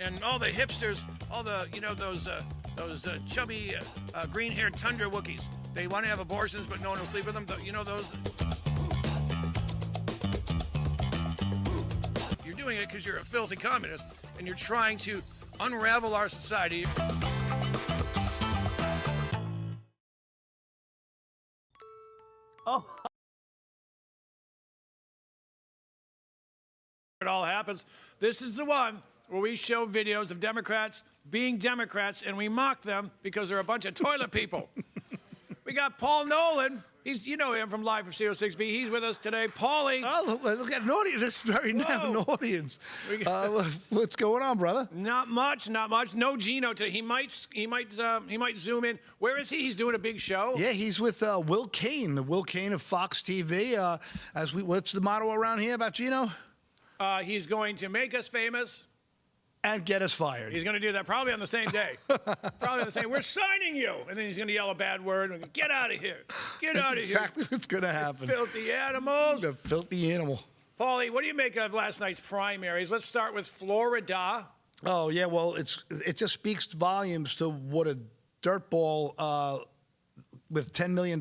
and all the hipsters, all the, those chubby green-haired tundra Wookiees. They want to have abortions, but no one will sleep with them. You know those? You're doing it because you're a filthy communist, and you're trying to unravel our society. Oh. It all happens. This is the one where we show videos of Democrats being Democrats, and we mock them because they're a bunch of toilet people. We got Paul Nolan. You know him from Live from CO6B. He's with us today. Paulie. Oh, look at an audience. That's very an audience. What's going on, brother? Not much. No Gino today. He might zoom in. Where is he? He's doing a big show. Yeah, he's with Will Cain, the Will Cain of Fox TV. What's the motto around here about Gino? He's going to make us famous. And get us fired. He's going to do that probably on the same day. Probably on the same. We're signing you, and then he's going to yell a bad word. And get out of here! Get out of here! Exactly what's going to happen. Filthy animals. The filthy animal. Paulie, what do you make of last night's primaries? Let's start with Florida. Oh yeah, well it just speaks volumes to what a dirtball with $10 million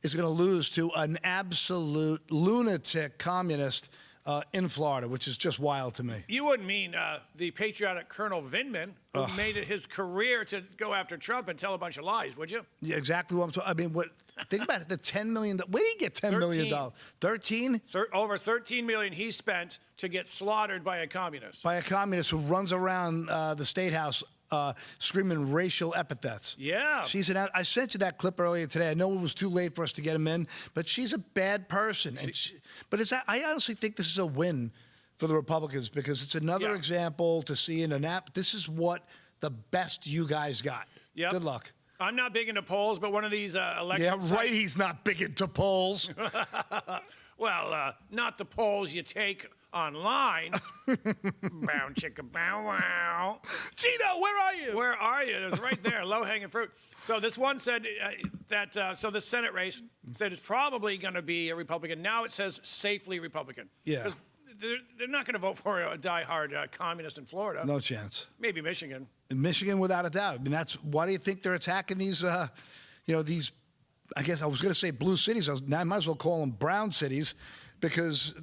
is going to lose to an absolute lunatic communist. In Florida, which is just wild to me. You wouldn't mean the patriotic Colonel Vindman, who made it his career to go after Trump and tell a bunch of lies, would you? Yeah, exactly what I'm talking. I mean, think about it. The $10 million. Where did he get $10 million? 13? Over $13 million he spent to get slaughtered by a communist. By a communist who runs around the State House screaming racial epithets. Yeah. I sent you that clip earlier today. I know it was too late for us to get him in, but she's a bad person. I honestly think this is a win for the Republicans because it's another example to see in an app. This is what the best you guys got. Yep. Good luck. I'm not big into polls, but one of these election Yeah, right, he's not big into polls. Well, not the polls you take online. Bow chicka bow wow. Gino, where are you? Where are you? It's right there, low-hanging fruit. So this one said so the Senate race said it's probably going to be a Republican. Now it says safely Republican. Yeah. Because they're not going to vote for a diehard communist in Florida. No chance. Maybe Michigan. In Michigan, without a doubt. I mean, why do you think they're attacking these, these, I guess I was going to say blue cities. I might as well call them brown cities because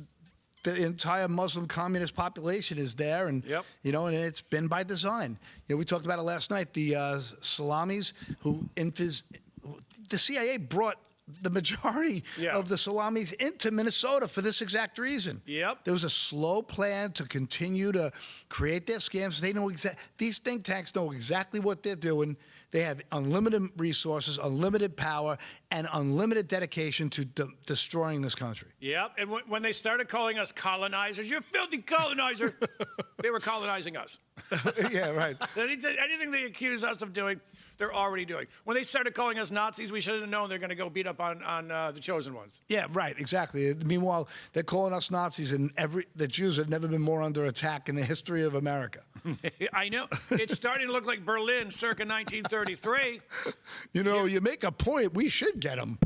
the entire Muslim communist population is there, and and it's been by design. We talked about it last night. The Salamis, the CIA brought the majority of the Salamis into Minnesota for this exact reason. There was a slow plan to continue to create their scams. They know these think tanks know exactly what they're doing. They have unlimited resources, unlimited power, and unlimited dedication to destroying this country. Yep, and when they started calling us colonizers, you filthy colonizer, they were colonizing us. Yeah, right. Anything they accuse us of doing, they're already doing. When they started calling us Nazis, we should have known they're going to go beat up on the chosen ones. Yeah, right, exactly. Meanwhile, they're calling us Nazis, and the Jews have never been more under attack in the history of America. I know. It's starting to look like Berlin circa 1933. You make a point. We should get them.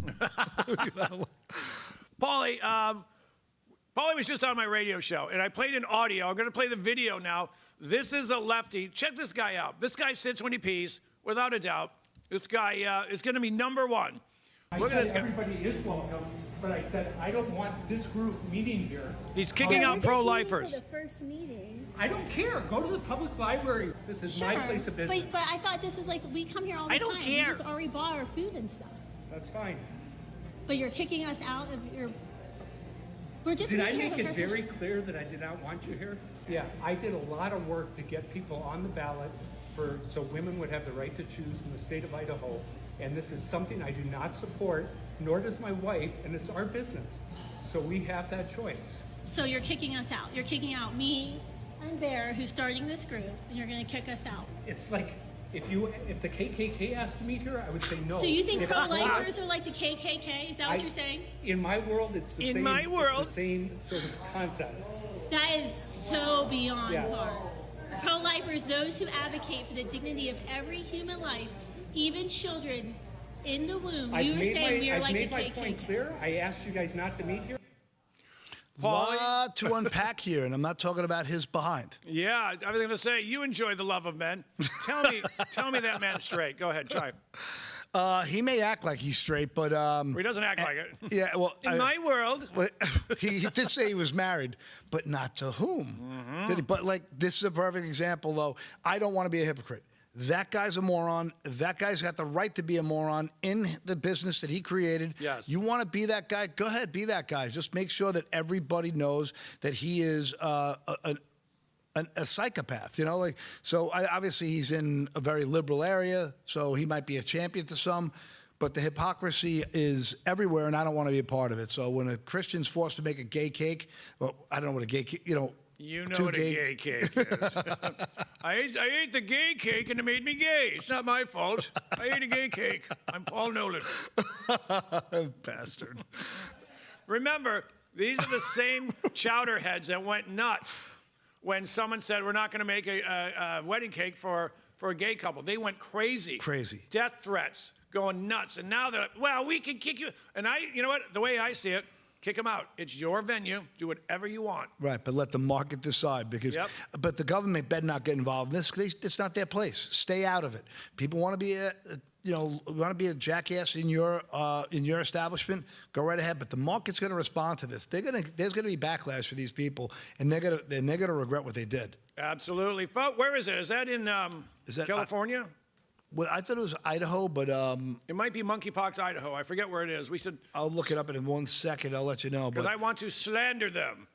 Paulie, Paulie was just on my radio show, and I played an audio. I'm going to play the video now. This is a lefty. Check this guy out. This guy sits when he pees. Without a doubt, this guy is going to be number one. Look at this guy. Everybody is welcome, but I said I don't want this group meeting here. He's kicking out pro-lifers. The first meeting. I don't care. Go to the public library. This is my place of business. But I thought this was like we come here all the time. I don't care. We just already bought our food and stuff. That's fine. But you're kicking us out of your. We're just. Did I make it very clear that I did not want you here? Yeah, I did a lot of work to get people on the ballot. So women would have the right to choose in the state of Idaho. And this is something I do not support, nor does my wife, and it's our business. So we have that choice. So you're kicking us out. You're kicking out me and Bear, who's starting this group, and you're going to kick us out. It's like, if the KKK asked to meet here, I would say no. So you think pro-lifers are like the KKK? Is that what you're saying? In my world, it's the same. It's the same sort of concept. That is so beyond hard. Pro-lifers, those who advocate for the dignity of every human life, even children in the womb. You were saying we are like the KKK. I've made my point clear. I asked you guys not to meet here. Lot to unpack here, and I'm not talking about his behind. Yeah, I was going to say, you enjoy the love of men. Tell me that man's straight. Go ahead, try. He may act like he's straight, but he doesn't act like it. Yeah, well, in my world, he did say he was married, but not to whom? Did he? But like, this is a perfect example, though. I don't want to be a hypocrite. That guy's a moron. That guy's got the right to be a moron in the business that he created. Yes. You want to be that guy? Go ahead, be that guy. Just make sure that everybody knows that he is a psychopath, you know? Like, so obviously he's in a very liberal area, so he might be a champion to some, but the hypocrisy is everywhere, and I don't want to be a part of it. So when a Christian's forced to make a gay cake, well, I don't know what a gay cake, you know what a gay cake is. I ate the gay cake and it made me gay. It's not my fault. I ate a gay cake. I'm Paul Nolan. Bastard. Remember, these are the same chowderheads that went nuts when someone said we're not going to make a wedding cake for a gay couple. They went crazy. Crazy. Death threats, going nuts. And now they're like, well, we can kick you. And you know what? The way I see it, kick them out. It's your venue. Do whatever you want. Right, but let the market decide because. But the government better not get involved in this. It's not their place. Stay out of it. People want to be a jackass in your establishment. Go right ahead. But the market's going to respond to this. There's going to be backlash for these people, and they're going to regret what they did. Absolutely, folks. Where is it? Is that in California? Well, I thought it was Idaho, but it might be Monkeypox, Idaho. I forget where it is. I'll look it up in 1 second. I'll let you know. Because I want to slander them.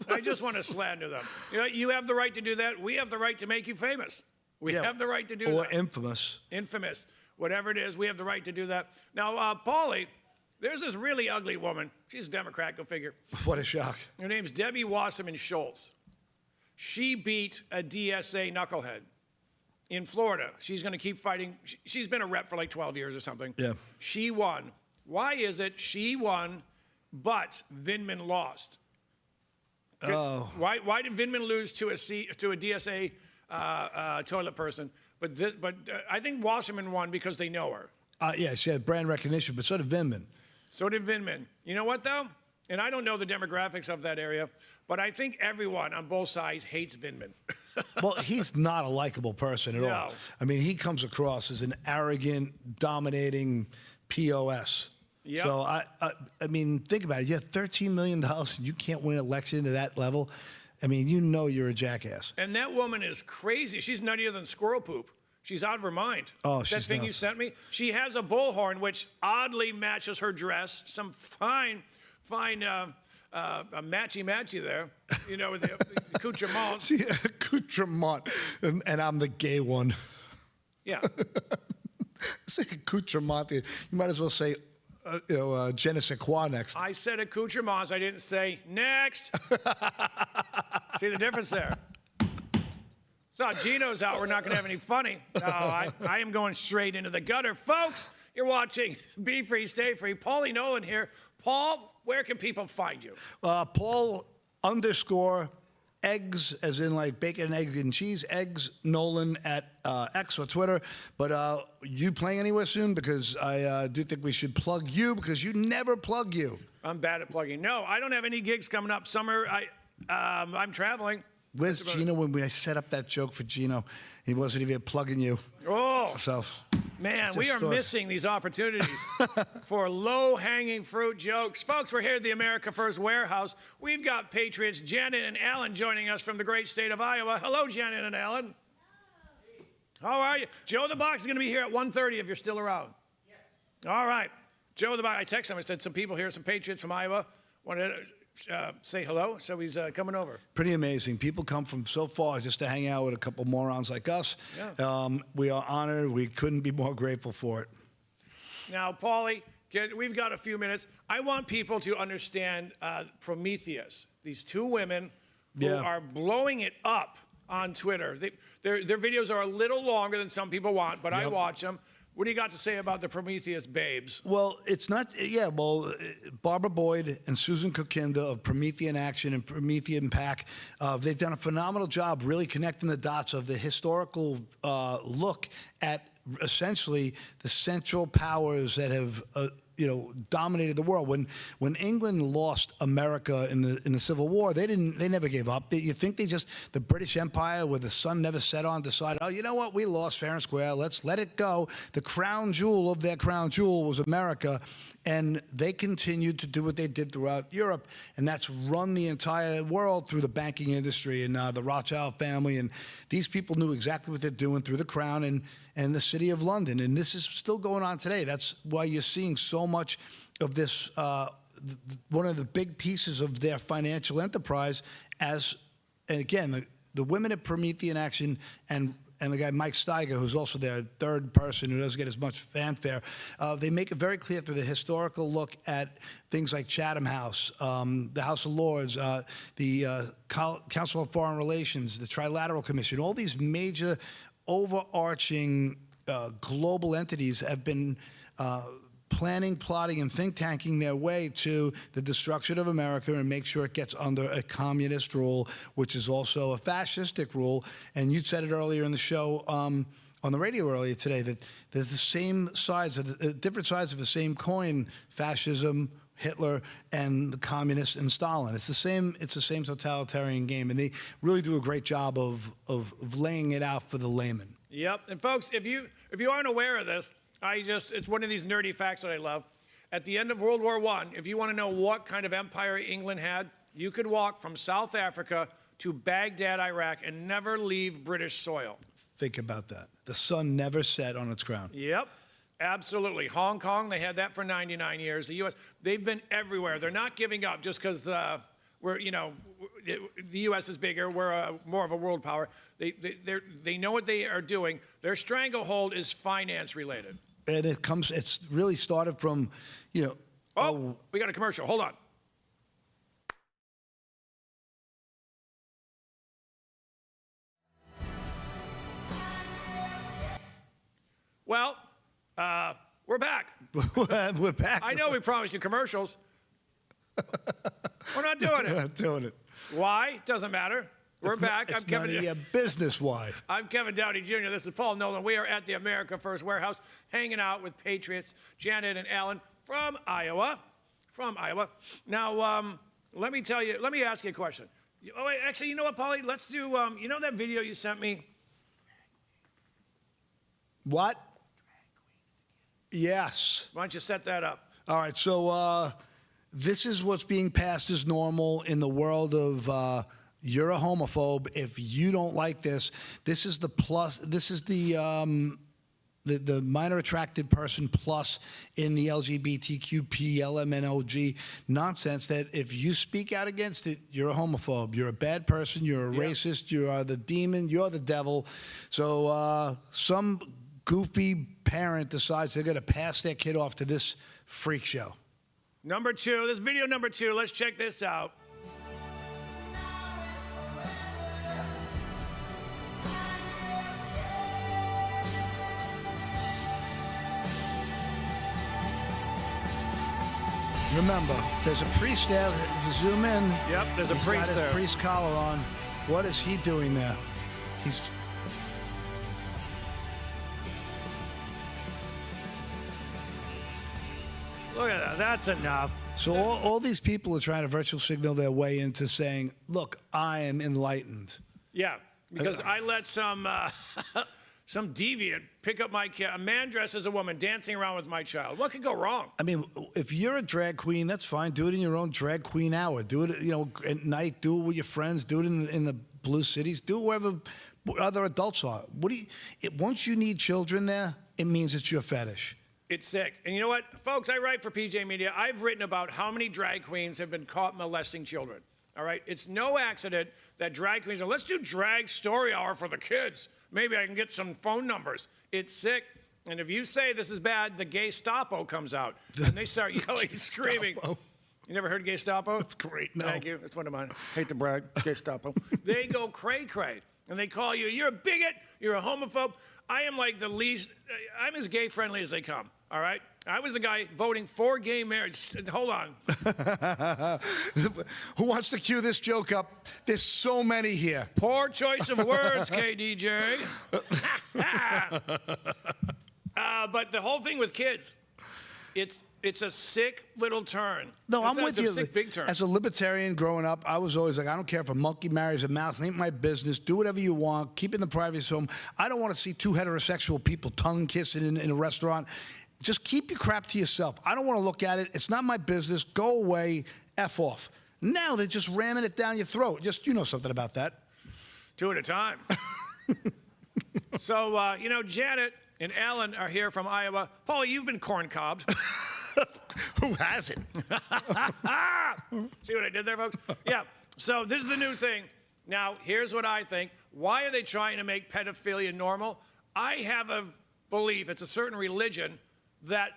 I just want to slander them. You know, you have the right to do that. We have the right to make you famous. We have the right to do that. Or infamous. Infamous. Whatever it is, we have the right to do that. Now, Paulie, there's this really ugly woman. She's a Democrat, go figure. What a shock. Her name's Debbie Wasserman Schultz. She beat a DSA knucklehead in Florida. She's going to keep fighting. She's been a rep for like 12 years or something. Yeah. She won. Why is it she won, but Vindman lost? Oh. Why did Vindman lose to a DSA toilet person? But I think Wasserman won because they know her. Yeah, she had brand recognition, but so did Vindman. So did Vindman. You know what, though? And I don't know the demographics of that area, but I think everyone on both sides hates Vindman. Well, he's not a likable person at all. I mean, he comes across as an arrogant, dominating POS. Yep. So, I mean, think about it. You have $13 million and you can't win an election to that level. I mean, you know you're a jackass. And that woman is crazy. She's nuttier than squirrel poop. She's out of her mind. Oh, she's that thing nuts. you sent me? She has a bullhorn, which oddly matches her dress. Some fine matchy there, you know, with the accoutrement. See, accoutrement, and I'm the gay one. Yeah. Say accoutrement. You might as well say, je ne sais quoi next. I said accoutrements. I didn't say next. See the difference there? So Gino's out. We're not going to have any funny. No, I am going straight into the gutter. Folks, you're watching Be Free, Stay Free. Paulie Nolan here. Paul, where can people find you? Paul _ eggs, as in like bacon, eggs, and cheese, eggs, Nolan at X or Twitter. But you playing anywhere soon? Because I do think we should plug you because you never plug you. I'm bad at plugging. No, I don't have any gigs coming up. Summer, I'm traveling. Where's Gino when I set up that joke for Gino? He wasn't even plugging you. Oh, so, man, we are missing these opportunities for low-hanging fruit jokes. Folks, we're here at the America First Warehouse. We've got Patriots Janet and Alan joining us from the great state of Iowa. Hello, Janet and Alan. How are you? Joe the Box is going to be here at 1:30 if you're still around. Yes. All right. Joe the Box, I texted him. I said some people here, some Patriots from Iowa, wanted to say hello, so he's coming over. Pretty amazing. People come from so far just to hang out with a couple morons like us. Yeah. We are honored. We couldn't be more grateful for it. Now, Paulie, we've got a few minutes. I want people to understand Prometheus, these two women who are blowing it up on Twitter. Their videos are a little longer than some people want, but I watch them. What do you got to say about the Prometheus babes? Well, it's not, Barbara Boyd and Susan Kokinda of Promethean Action and Promethean Pack, they've done a phenomenal job really connecting the dots of the historical look at essentially the central powers that have dominated the world. When England lost America in the Civil War, they never gave up. You think the British Empire, where the sun never set on, decided, oh, you know what, we lost fair and square, let's let it go. The crown jewel of their crown jewel was America, and they continued to do what they did throughout Europe, and that's run the entire world through the banking industry and the Rothschild family, and these people knew exactly what they're doing through the crown and the city of London, and this is still going on today. That's why you're seeing so much of this, one of the big pieces of their financial enterprise and again, the women at Promethean Action and the guy Mike Steiger, who's also their third person who doesn't get as much fanfare, they make it very clear through the historical look at things like Chatham House, the House of Lords, the Council of Foreign Relations, the Trilateral Commission, all these major overarching global entities have been planning, plotting, and think tanking their way to the destruction of America and make sure it gets under a communist rule, which is also a fascistic rule. And you said it earlier in the show on the radio earlier today that they're the same sides, different sides of the same coin: fascism, Hitler, and the communists and Stalin. It's the same totalitarian game, and they really do a great job of laying it out for the layman. Yep. And folks, if you aren't aware of this, it's one of these nerdy facts that I love. At the end of World War I, if you want to know what kind of empire England had, you could walk from South Africa to Baghdad, Iraq, and never leave British soil. Think about that. The sun never set on its crown. Yep. Absolutely. Hong Kong, they had that for 99 years. The U.S., they've been everywhere. They're not giving up just because the U.S. is bigger. We're more of a world power. They know what they are doing. Their stranglehold is finance related. And it's really started from, Oh, we got a commercial. Hold on. Well, we're back. We're back. I know we promised you commercials. We're not doing it. We're not doing it. Why? Doesn't matter. We're back. It's none of your business why. I'm Kevin Downey Jr. This is Paul Nolan. We are at the America First Warehouse hanging out with Patriots, Janet and Alan from Iowa. Now, let me ask you a question. Oh, wait, actually, you know what, Paulie? Let's do, you know that video you sent me? What? Yes. Why don't you set that up? All right, so this is what's being passed as normal in the world of you're a homophobe. If you don't like this, this is the plus. This is the minor attracted person plus in the LGBTQP LMNOG nonsense. That if you speak out against it, you're a homophobe. You're a bad person. You're a racist. You are the demon. You're the devil. So some goofy parent decides they're going to pass their kid off to this freak show. Number two, this video number two. Let's check this out. Remember, there's a priest there. If you zoom in, yep, there's a priest there. He's got his priest collar on. What is he doing there? Look at that. That's enough. So all these people are trying to virtual signal their way into saying, look, I am enlightened. Yeah, because I let some deviant pick up my kid, a man dressed as a woman, dancing around with my child. What could go wrong? I mean, if you're a drag queen, that's fine. Do it in your own drag queen hour. Do it, at night. Do it with your friends. Do it in the blue cities. Do it wherever other adults are. Once you need children there, it means it's your fetish. It's sick. And you know what, folks, I write for PJ Media. I've written about how many drag queens have been caught molesting children. All right? It's no accident that drag queens are, let's do drag story hour for the kids. Maybe I can get some phone numbers. It's sick. And if you say this is bad, the Gestapo comes out. And they start yelling and screaming. You never heard Gestapo? It's great. No. Thank you. That's one of mine. Hate to brag. Gestapo. They go cray-cray. And they call you, you're a bigot, you're a homophobe. I am like the least, I'm as gay-friendly as they come. All right? I was the guy voting for gay marriage. Hold on. Who wants to cue this joke up? There's so many here. Poor choice of words, KDJ. But the whole thing with kids, it's It's a sick little turn. No, I'm with you. It's a sick big turn. As a libertarian growing up, I was always like, I don't care if a monkey marries a mouse. It ain't my business. Do whatever you want. Keep it in the privacy home. I don't want to see two heterosexual people tongue kissing in a restaurant. Just keep your crap to yourself. I don't want to look at it. It's not my business. Go away. F off. Now they're just ramming it down your throat. Just, you know something about that. 2 at a time. So, you know, Janet and Alan are here from Iowa. Paulie, you've been corn-cobbed. Who hasn't? See what I did there, folks? Yeah. So this is the new thing. Now, here's what I think. Why are they trying to make pedophilia normal? I have a belief, it's a certain religion that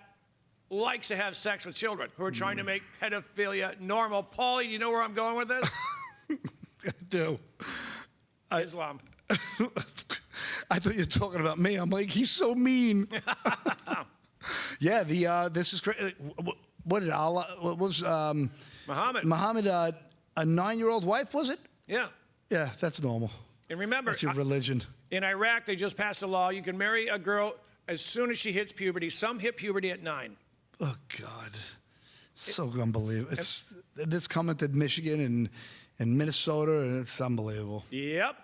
likes to have sex with children who are trying to make pedophilia normal. Paulie, you know where I'm going with this? I do. Islam. I thought you were talking about me. I'm like, he's so mean. Yeah, this is great. What did Allah? What was Muhammad? Muhammad, a 9-year-old wife, was it? Yeah. Yeah, that's normal. And remember, That's your religion. In Iraq, they just passed a law. You can marry a girl as soon as she hits puberty. Some hit puberty at 9. Oh God, so unbelievable. It's coming to Michigan and Minnesota, and it's unbelievable. Yep.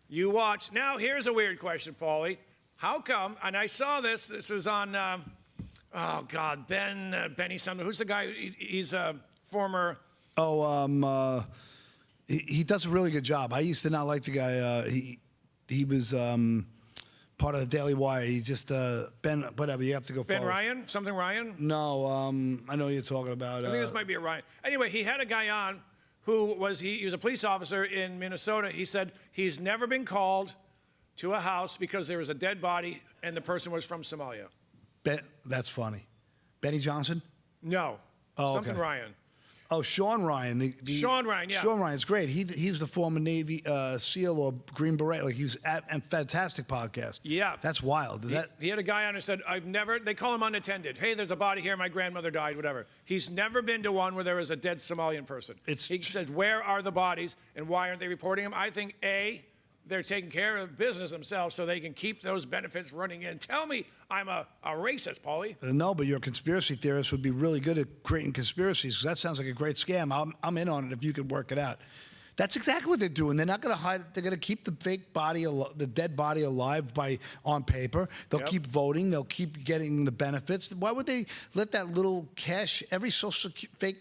You watch. Now, here's a weird question, Paulie. How come, and I saw this, this was on, oh, God, Benny something. Who's the guy? He's a former... Oh, he does a really good job. I used to not like the guy. He was part of the Daily Wire. He just, Ben, whatever, you have to go Ben follow. Ryan? Something Ryan? No, I know who you're talking about. I think this might be a Ryan. Anyway, he had a guy on who was, he was a police officer in Minnesota. He said he's never been called to a house because there was a dead body and the person was from Somalia. That's funny. Benny Johnson? No. Oh, Something okay. Ryan. Oh, Sean Ryan. Sean Ryan, yeah. Sean Ryan's great. He was the former Navy SEAL or Green Beret. Like, he was and fantastic podcast. Yeah. That's wild. He had a guy on who said, they call him unattended. Hey, there's a body here. My grandmother died, whatever. He's never been to one where there was a dead Somalian person. He said, where are the bodies and why aren't they reporting them? I think, A, they're taking care of business themselves so they can keep those benefits running in. Tell me I'm a racist, Paulie. No, but your conspiracy theorist would be really good at creating conspiracies, because that sounds like a great scam. I'm in on it if you could work it out. That's exactly what they're doing. They're not going to hide. They're going to keep the fake body, the dead body, alive on paper. They'll keep voting. They'll keep getting the benefits. Why would they let that little cash, every fake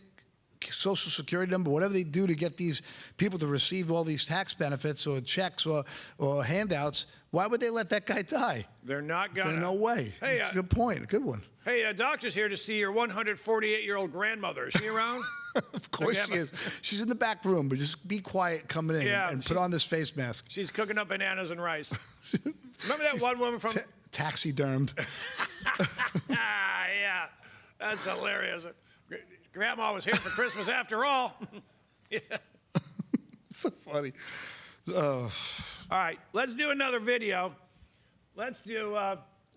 Social Security number, whatever they do to get these people to receive all these tax benefits or checks or handouts, why would they let that guy die? They're not gonna. No way. Hey, it's a good point. A good one. Hey, a doctor's here to see your 148-year-old grandmother. Is she around? Of course she is. She's in the back room, but just be quiet coming in and put on this face mask. She's cooking up bananas and rice. Remember that one woman from... Taxidermed. Yeah, that's hilarious. Grandma was here for Christmas after all. Yeah. So funny. Oh. All right, let's do another video. Let's do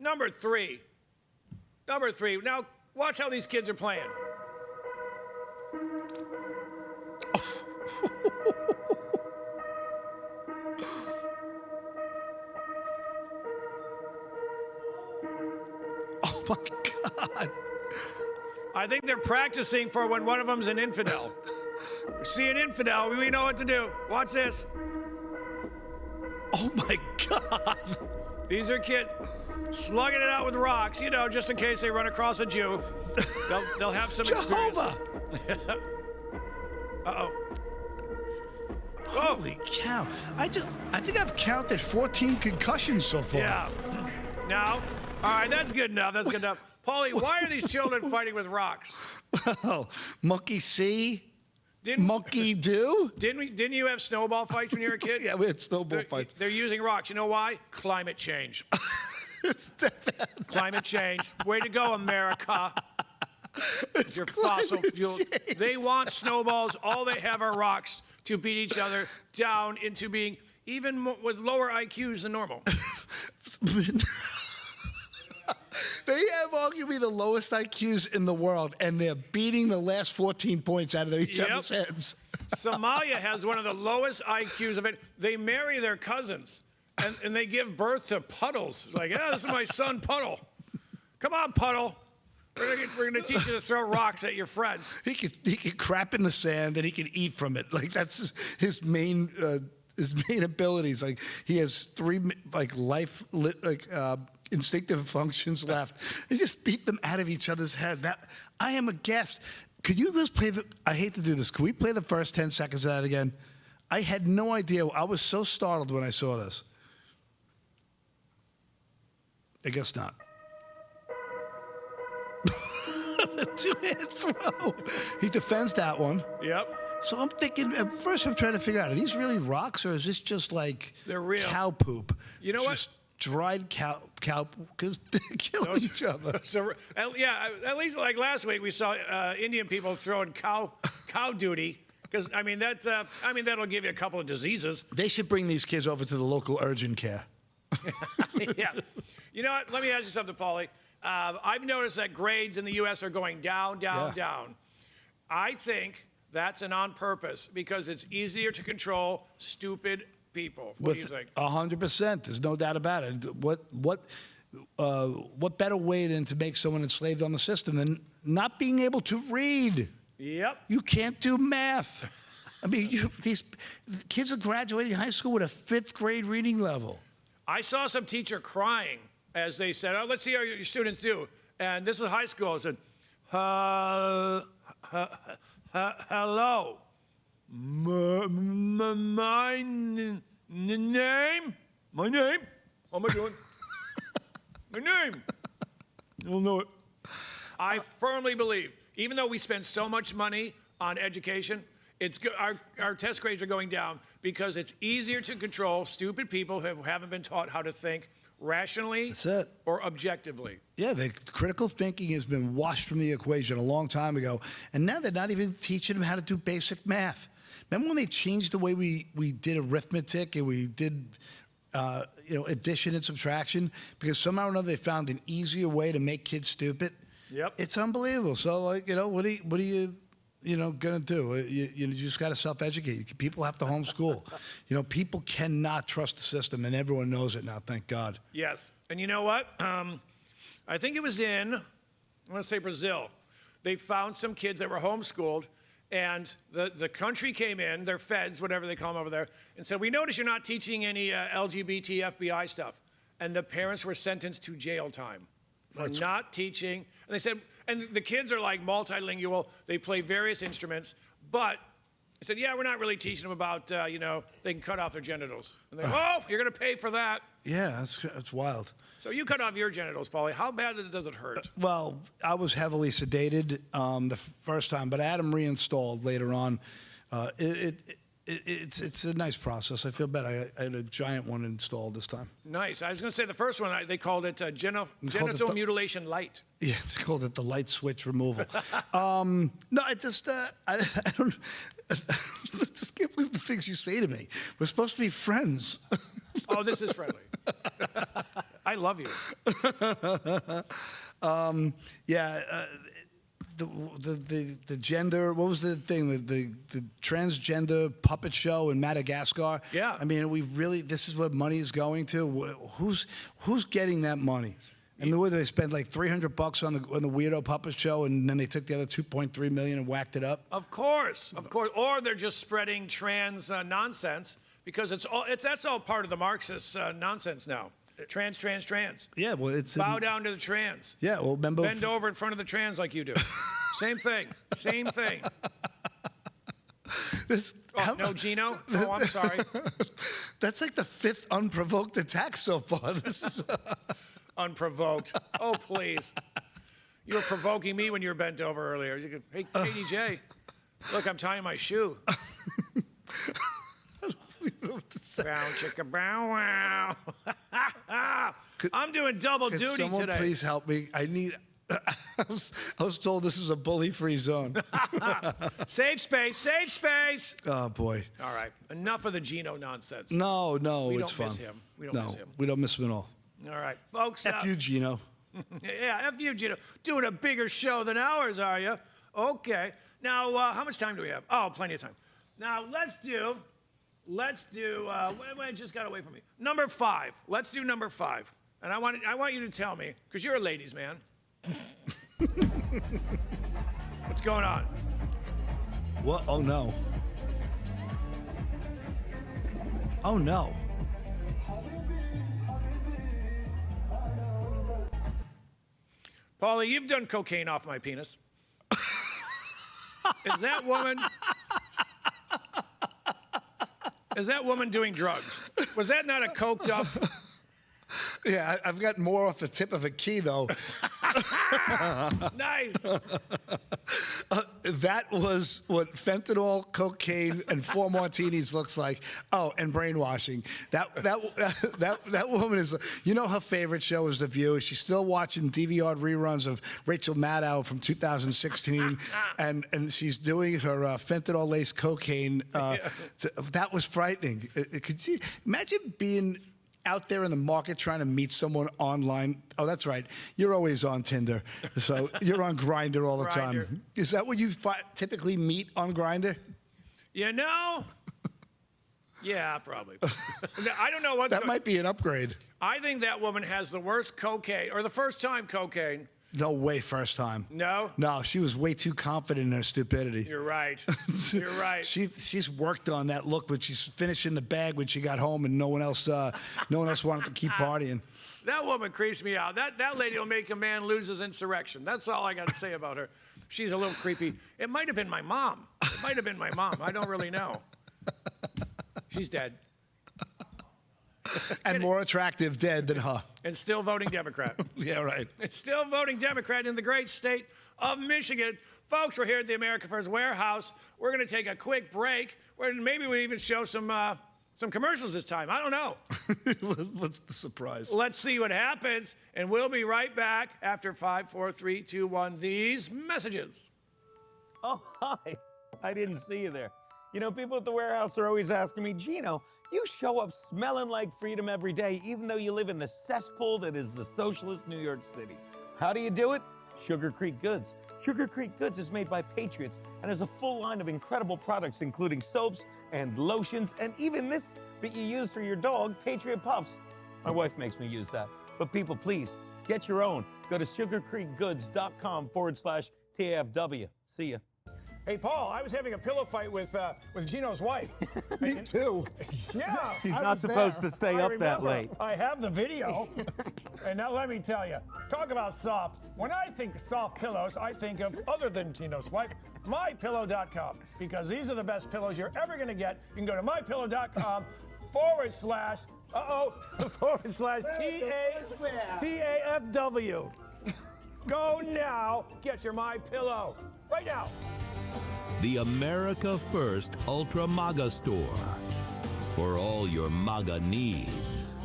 number 3. Number 3. Now, watch how these kids are playing. Oh, my God. I think they're practicing for when one of them's an infidel. See an infidel, we know what to do. Watch this. Oh, my God. These are kids slugging it out with rocks, you know, just in case they run across a Jew. They'll have some experience. Jehovah. Uh-oh. Holy cow. I think I've counted 14 concussions so far. Yeah. Now, all right, that's good enough. That's good enough. Paulie, why are these children fighting with rocks? Oh, monkey see, monkey do. Didn't you have snowball fights when you were a kid? Yeah, we had snowball fights. They're using rocks. You know why? Climate change. Climate change. Way to go, America. It's your fossil fuel. They want snowballs. All they have are rocks to beat each other down into being even with lower IQs than normal. They have arguably the lowest IQs in the world, and they're beating the last 14 points out of each other's heads. Somalia has one of the lowest IQs of it. They marry their cousins, and they give birth to puddles. Like, yeah, this is my son, Puddle. Come on, Puddle. We're gonna teach you to throw rocks at your friends. He could crap in the sand and he can eat from it. Like that's his main abilities. Like he has 3 instinctive functions left. He just beat them out of each other's head. I am a guest. Could you just play I hate to do this. Can we play the first 10 seconds of that again? I had no idea. I was so startled when I saw this. I guess not. Two-hand throw. He defends that one. Yep. So I'm thinking, at first I'm trying to figure out, are these really rocks or is this just like They're real. cow poop? You know just dried cow because they're killing each other. So, at least like last week we saw Indian people throwing cow duty. Because that'll give you a couple of diseases. They should bring these kids over to the local urgent care. Yeah. You know what? Let me ask you something, Paulie. I've noticed that grades in the U.S. are going down. I think that's on purpose because it's easier to control stupid people. What do you think? 100%. There's no doubt about it. What better way than to make someone enslaved on the system than not being able to read? Yep. You can't do math. I mean, these kids are graduating high school with a 5th grade reading level. I saw some teacher crying as they said, "Oh, let's see how your students do." And this is high school. I said, "Hello, my name. What am I doing? My name. You'll know it." I firmly believe, even though we spend so much money on education, our test grades are going down because it's easier to control stupid people who haven't been taught how to think rationally or objectively. Yeah, the critical thinking has been washed from the equation a long time ago, and now they're not even teaching them how to do basic math. Remember when they changed the way we did arithmetic and we did addition and subtraction because somehow or another they found an easier way to make kids stupid? Yep. It's unbelievable. So, what are you gonna do? You just got to self-educate. People have to homeschool. People cannot trust the system, and everyone knows it now. Thank God. Yes, and you know what? I think it was I want to say Brazil. They found some kids that were homeschooled, and the country came in, their feds, whatever they call them over there, and said, "We notice you're not teaching any LGBT FBI stuff," and the parents were sentenced to jail time. For not teaching. And they said, and the kids are like multilingual. They play various instruments. But they said, yeah, we're not really teaching them about, they can cut off their genitals. And they you're going to pay for that. Yeah, that's wild. So you cut off your genitals, Paulie. How bad does it hurt? Well, I was heavily sedated the first time, but I had them reinstalled later on. It's a nice process. I feel better. I had a giant one installed this time. Nice. I was going to say the first one, they called it genital mutilation light. Yeah, they called it the light switch removal. No, I don't. I just can't believe the things you say to me. We're supposed to be friends. Oh, this is friendly. I love you. The gender, what was the thing? The transgender puppet show in Madagascar. Yeah. I mean, this is what money is going to. Who's getting that money? I mean, they spent like $300 on the weirdo puppet show, and then they took the other $2.3 million and whacked it up. Of course. Or they're just spreading trans nonsense because that's all part of the Marxist nonsense now. Trans. Yeah, well, bow down to the trans. Yeah, well, remember. Bend over in front of the trans like you do. Same thing. No, Gino? Oh, I'm sorry. That's like the 5th unprovoked attack so far. This is unprovoked. Oh, please. You were provoking me when you were bent over earlier. You could, hey, Katie J, look, I'm tying my shoe. Bow chicka bow wow. I'm doing double duty today. Someone please help me? I was told this is a bully-free zone. Safe space. Oh boy. All right. Enough of the Gino nonsense. No, it's fun. Miss him. We don't miss him. We don't miss him at all. All right, folks. F you, Gino. Yeah, F you, Gino. Doing a bigger show than ours, are you? Okay. Now, how much time do we have? Oh, plenty of time. Now, let's do. It just got away from me. Number 5. Let's do number 5. And I want you to tell me, because you're a ladies' man. What's going on? What? Oh, no. Oh, no. Paulie, you've done cocaine off my penis. Is that woman doing drugs? Was that not a coked up? Yeah, I've got more off the tip of a key, though. Nice. That was what fentanyl, cocaine, and 4 martinis looks like. Oh, and brainwashing. That woman is. You know, her favorite show is The View. She's still watching DVR reruns of Rachel Maddow from 2016, and she's doing her fentanyl-laced cocaine. That was frightening. Could you imagine being out there in the market trying to meet someone online? Oh, that's right. You're always on Tinder. So you're on Grindr all the time. Is that what you typically meet on Grindr? You know? Yeah, probably. I don't know what. That might be an upgrade. I think that woman has the worst cocaine, or the first time cocaine. No way, first time. No? No, she was way too confident in her stupidity. You're right. You're right. She's worked on that look, but she's finishing the bag when she got home, and no one else wanted to keep partying. That woman creeps me out. That lady will make a man lose his insurrection. That's all I got to say about her. She's a little creepy. It might have been my mom. I don't really know. She's dead. And more attractive dead than her. And still voting Democrat. Yeah, right. And still voting Democrat in the great state of Michigan. Folks, we're here at the America First Warehouse. We're going to take a quick break. Maybe we'll even show some commercials this time. I don't know. What's the surprise? Let's see what happens. And we'll be right back after 5, 4, 3, 2, 1, these messages. Oh, hi. I didn't see you there. You know, people at the warehouse are always asking me, Gino, you show up smelling like freedom every day, even though you live in the cesspool that is the socialist New York City. How do you do it? Sugar Creek Goods. Sugar Creek Goods is made by patriots and has a full line of incredible products, including soaps and lotions, and even this that you use for your dog, Patriot Puffs. My wife makes me use that. But people, please, get your own. Go to sugarcreekgoods.com/TAFW. See ya. Hey, Paul, I was having a pillow fight with Gino's wife. Me too. Yeah. She's not supposed to stay up that late. I have the video. And now let me tell you, talk about soft. When I think soft pillows, I think of other than Gino's wife, mypillow.com. Because these are the best pillows you're ever going to get. You can go to mypillow.com /TAFW. Go now, get your My Pillow. Right now. The America First Ultra MAGA store. For all your MAGA needs.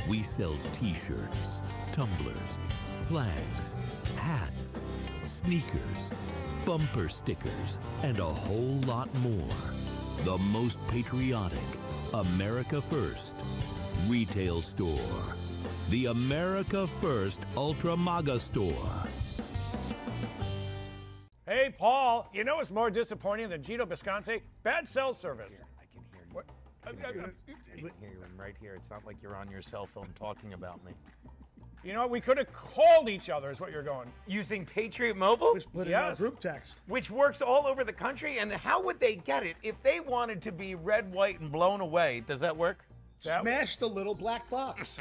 We sell t-shirts, tumblers, flags, hats, sneakers, bumper stickers, and a whole lot more. The most patriotic America First retail store. The America First Ultra MAGA store. Hey, Paul, you know what's more disappointing than Gino Bisconte? Bad cell service. I can hear you. What? I can hear you right here. It's not like you're on your cell phone talking about me. You know what? We could have called each other is what you're going. Using Patriot Mobile? Put it in our group text. Which works all over the country. And how would they get it if they wanted to be red, white, and blown away? Does that work? Smash the little black box.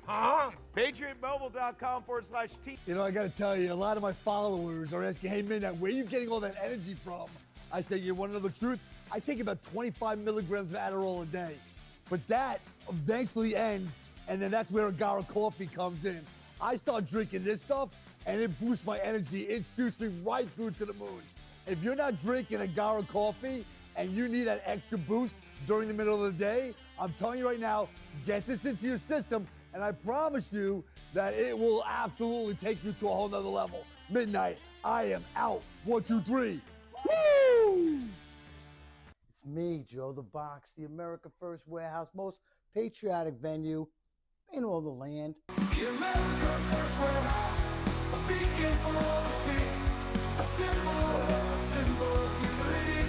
Huh? PatriotMobile.com/T. You know, I got to tell you, a lot of my followers are asking, hey, Midnight, where are you getting all that energy from? I say, you want to know the truth? I take about 25 milligrams of Adderall a day. But that eventually ends, and then that's where Agara coffee comes in. I start drinking this stuff, and it boosts my energy. It shoots me right through to the moon. If you're not drinking Agara coffee, and you need that extra boost during the middle of the day, I'm telling you right now, get this into your system, and I promise you that it will absolutely take you to a whole nother level. Midnight, I am out. 1, 2, 3. Woo! It's me, Joe the Box, the America First Warehouse, most patriotic venue in all the land. The America First Warehouse, a beacon for all to see, a symbol of unity.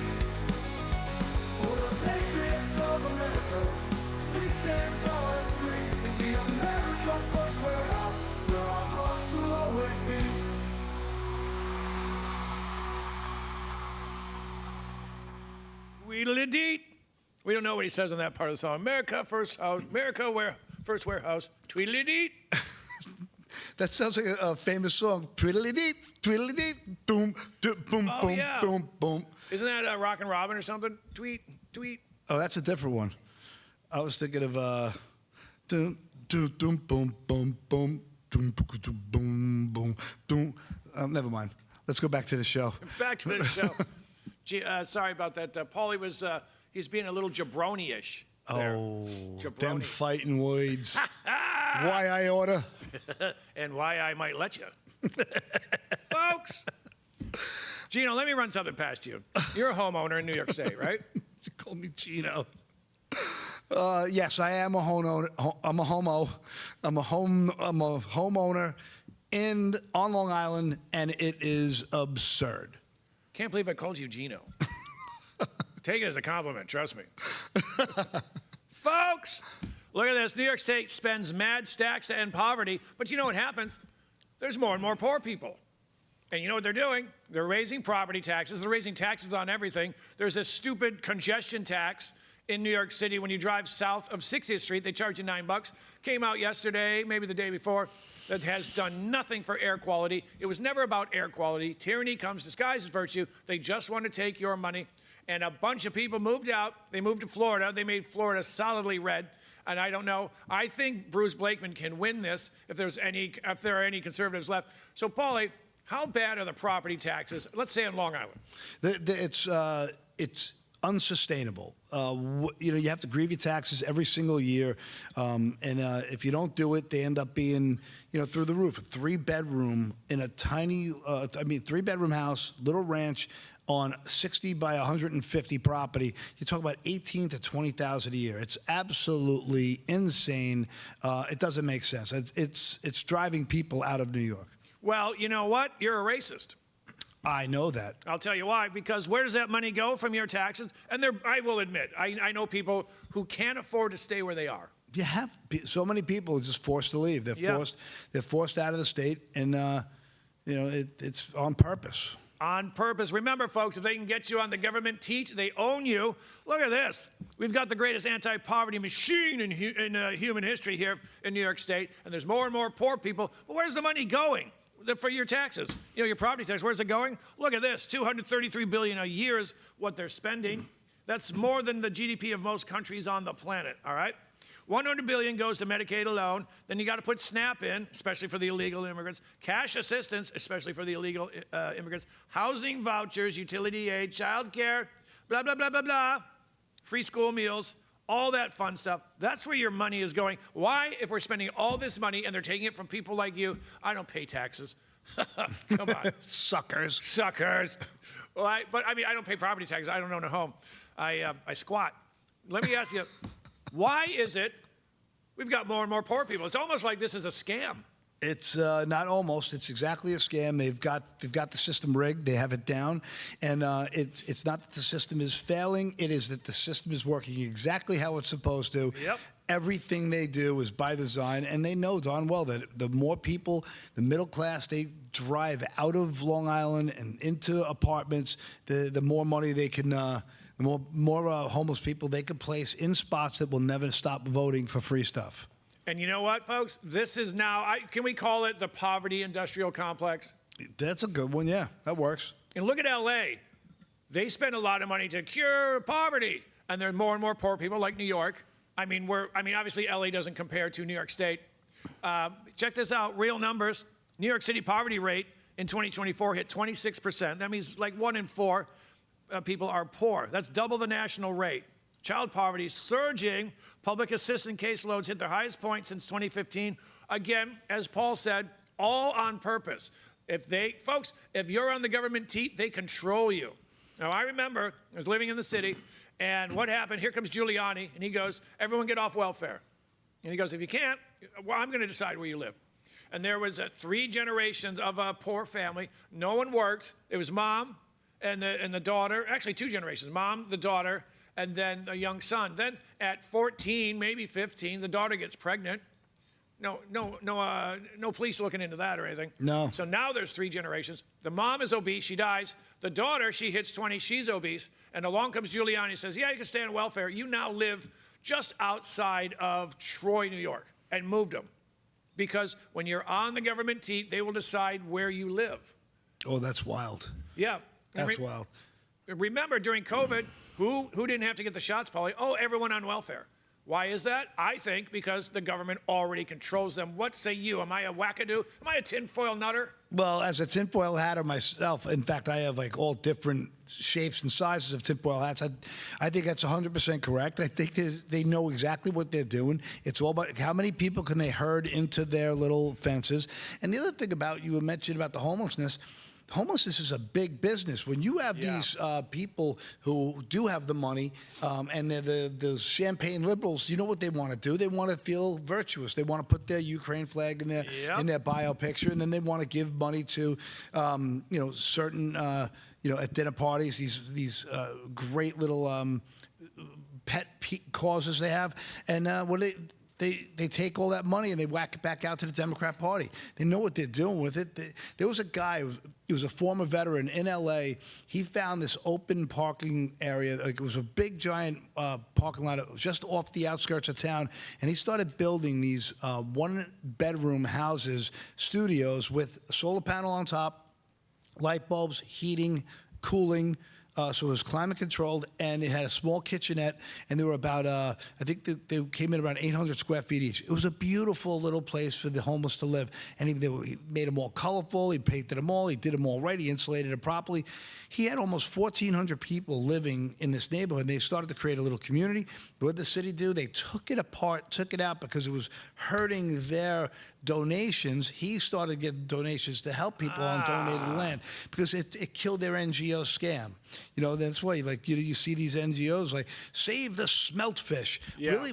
For the patriots of America, we stand tall and free. In the America First Warehouse, where our hearts will always be. Tweedledee. We don't know what he says on that part of the song. America first house, first warehouse, Tweedledee. That sounds like a famous song. Tweedledee, tweedledee, boom, boom, Oh, boom, yeah. boom, boom. Isn't that Rockin' Robin or something? Tweet. Oh, that's a different one. I was thinking of boom, boom, boom, boom, boom, boom, boom, boom. Never mind. Let's go back to the show. Back to the show. Gee, sorry about that. Paulie was, he's being a little jabroni-ish. There. Oh, Jabroni. them fighting words. Why I oughta. And why I might let you. Folks. Gino, let me run something past you. You're a homeowner in New York State, right? You call me Gino. Yes, I am a homeowner. I'm a homeowner on Long Island, and it is absurd. Can't believe I called you Gino. Take it as a compliment, trust me. Folks, look at this. New York State spends mad stacks to end poverty, but you know what happens? There's more and more poor people. And you know what they're doing? They're raising property taxes. They're raising taxes on everything. There's this stupid congestion tax in New York City. When you drive south of 60th Street, they charge you $9. Came out yesterday, maybe the day before. That has done nothing for air quality. It was never about air quality. Tyranny comes disguised as virtue. They just want to take your money. And a bunch of people moved out. They moved to Florida. They made Florida solidly red. And I don't know. I think Bruce Blakeman can win this if there are any conservatives left. So, Paulie, how bad are the property taxes? Let's say on Long Island. It's unsustainable. You have to grieve your taxes every single year, and if you don't do it, they end up being, through the roof. A 3-bedroom in a tiny, 3-bedroom house, little ranch on 60 by 150 property. You talk about 18 to 20,000 a year. It's absolutely insane. It doesn't make sense. It's driving people out of New York. Well, you know what? You're a racist. I know that. I'll tell you why. Because where does that money go from your taxes? And I will admit, I know people who can't afford to stay where they are. You have so many people are just forced to leave. They're forced out of the state, and it's on purpose. On purpose. Remember, folks, if they can get you on the government teat, they own you. Look at this. We've got the greatest anti-poverty machine in human history here in New York State, and there's more and more poor people. But where's the money going? For your taxes, your property tax, where's it going? Look at this, $233 billion a year is what they're spending. That's more than the GDP of most countries on the planet, all right? $100 billion goes to Medicaid alone. Then you got to put SNAP in, especially for the illegal immigrants. Cash assistance, especially for the illegal immigrants. Housing vouchers, utility aid, child care, blah, blah, blah, blah, blah. Free school meals. All that fun stuff. That's where your money is going. Why, if we're spending all this money and they're taking it from people like you, I don't pay taxes. Come on. Suckers. Well, I don't pay property taxes. I don't own a home. I squat. Let me ask you, why is it we've got more and more poor people? It's almost like this is a scam. It's not almost. It's exactly a scam. They've got the system rigged. They have it down, and it's not that the system is failing. It is that the system is working exactly how it's supposed to. Yep. Everything they do is by design, and they know darn well that the more people, the middle class, they drive out of Long Island and into apartments, the more money they can. The more homeless people they could place in spots that will never stop voting for free stuff. And you know what, folks? This is now, can we call it the poverty industrial complex? That's a good one, yeah. That works. And look at L.A. They spend a lot of money to cure poverty. And there are more and more poor people like New York. Obviously, L.A. doesn't compare to New York State. Check this out, real numbers. New York City poverty rate in 2024 hit 26%. That means like 1 in 4 people are poor. That's double the national rate. Child poverty surging. Public assistance caseloads hit their highest point since 2015. Again, as Paul said, all on purpose. Folks, if you're on the government teat, they control you. Now, I remember I was living in the city, and what happened? Here comes Giuliani, and he goes, everyone get off welfare. And he goes, if you can't, well, I'm going to decide where you live. And there was 3 generations of a poor family. No one worked. It was mom and the daughter. Actually, 2 generations. Mom, the daughter, and then a young son. Then at 14, maybe 15, the daughter gets pregnant. no police looking into that or anything. No. So now there's 3 generations. The mom is obese, she dies. The daughter, she hits 20, she's obese. And along comes Giuliani, says, yeah, you can stay on welfare. You now live just outside of Troy, New York, and moved them. Because when you're on the government teat, they will decide where you live. Oh, that's wild. Yeah. That's wild. Remember, during COVID, who didn't have to get the shots, Paulie? Oh, everyone on welfare. Why is that? I think because the government already controls them. What say you? Am I a wackadoo? Am I a tinfoil nutter? Well, as a tinfoil hatter myself, in fact, I have like all different shapes and sizes of tinfoil hats. I think that's 100% correct. I think they know exactly what they're doing. It's all about how many people can they herd into their little fences. And the other thing about, you mentioned about the homelessness is a big business. When you have these people who do have the money and they're the champagne liberals, you know what they want to do? They want to feel virtuous. They want to put their Ukraine flag in their bio picture, and then they want to give money to, certain, at dinner parties, these great little pet causes they have. And what they take all that money and they whack it back out to the Democrat Party. They know what they're doing with it. There was a guy, he was a former veteran in L.A. He found this open parking area. Like it was a big, giant parking lot just off the outskirts of town. And he started building these one-bedroom houses, studios with a solar panel on top, light bulbs, heating, cooling. So it was climate controlled, and it had a small kitchenette, and they were about, I think they came in around 800 square feet each. It was a beautiful little place for the homeless to live, and he made them all colorful. He painted them all. He did them all right. He insulated it properly. He had almost 1,400 people living in this neighborhood. They started to create a little community. What did the city do? They took it apart, took it out because it was hurting their donations. He started getting donations to help people on donated land because it killed their NGO scam. You know, that's why you see these NGOs like save the smelt fish. Yeah. Really,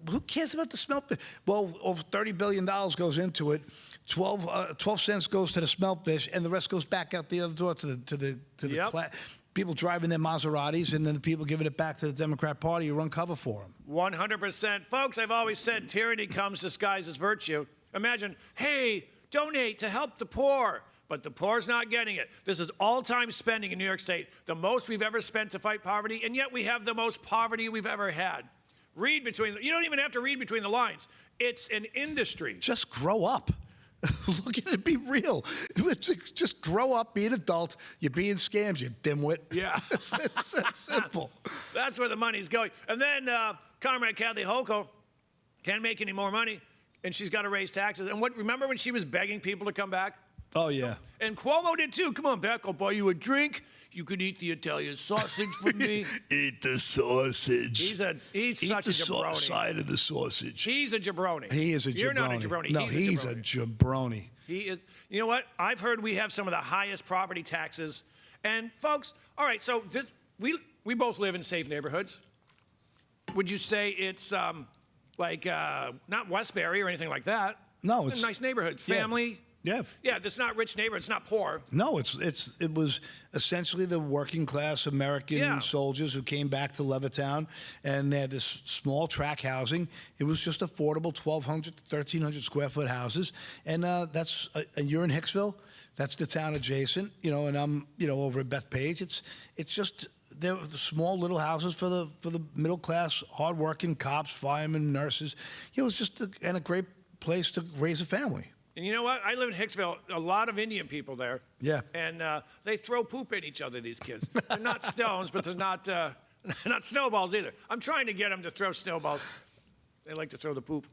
who cares about the smelt fish? Well, over $30 billion goes into it. 12 cents goes to the smelt fish, and the rest goes back out the other door to the people driving their Maseratis, and then the people giving it back to the Democrat Party who run cover for them. 100%. Folks, I've always said tyranny comes disguised as virtue. Imagine, hey, donate to help the poor. But the poor's not getting it. This is all-time spending in New York State, the most we've ever spent to fight poverty, and yet we have the most poverty we've ever had. You don't even have to read between the lines. It's an industry. Just grow up. Look at it, be real. Just grow up, be an adult. You're being scammed, you dimwit. Yeah. It's that simple. That's where the money's going. And then Comrade Kathy Hochul can't make any more money, and she's got to raise taxes. And remember when she was begging people to come back? Oh, yeah. And Cuomo did too. Come on back, I'll buy you a drink. You could eat the Italian sausage for me. Eat the sausage. He's such a jabroni. Side of the sausage. He's a jabroni. He is a jabroni. You're not a jabroni. No, he's a jabroni. He is. You know what? I've heard we have some of the highest property taxes. And folks, all right, so we both live in safe neighborhoods. Would you say it's not Westbury or anything like that? No, it's a nice neighborhood. Family. Yeah. Yeah, it's not rich neighborhood. It's not poor. No, it was essentially the working class American soldiers who came back to Levittown, and they had this small tract housing. It was just affordable, 1,200 to 1,300 square foot houses, and and you're in Hicksville. That's the town adjacent, and I'm over at Bethpage. It's just they're the small little houses for the middle class, hardworking cops, firemen, nurses. It's just a great place to raise a family. And you know what? I live in Hicksville. A lot of Indian people there. Yeah. And they throw poop at each other, these kids. They're not stones, but they're not snowballs either. I'm trying to get them to throw snowballs. They like to throw the poop.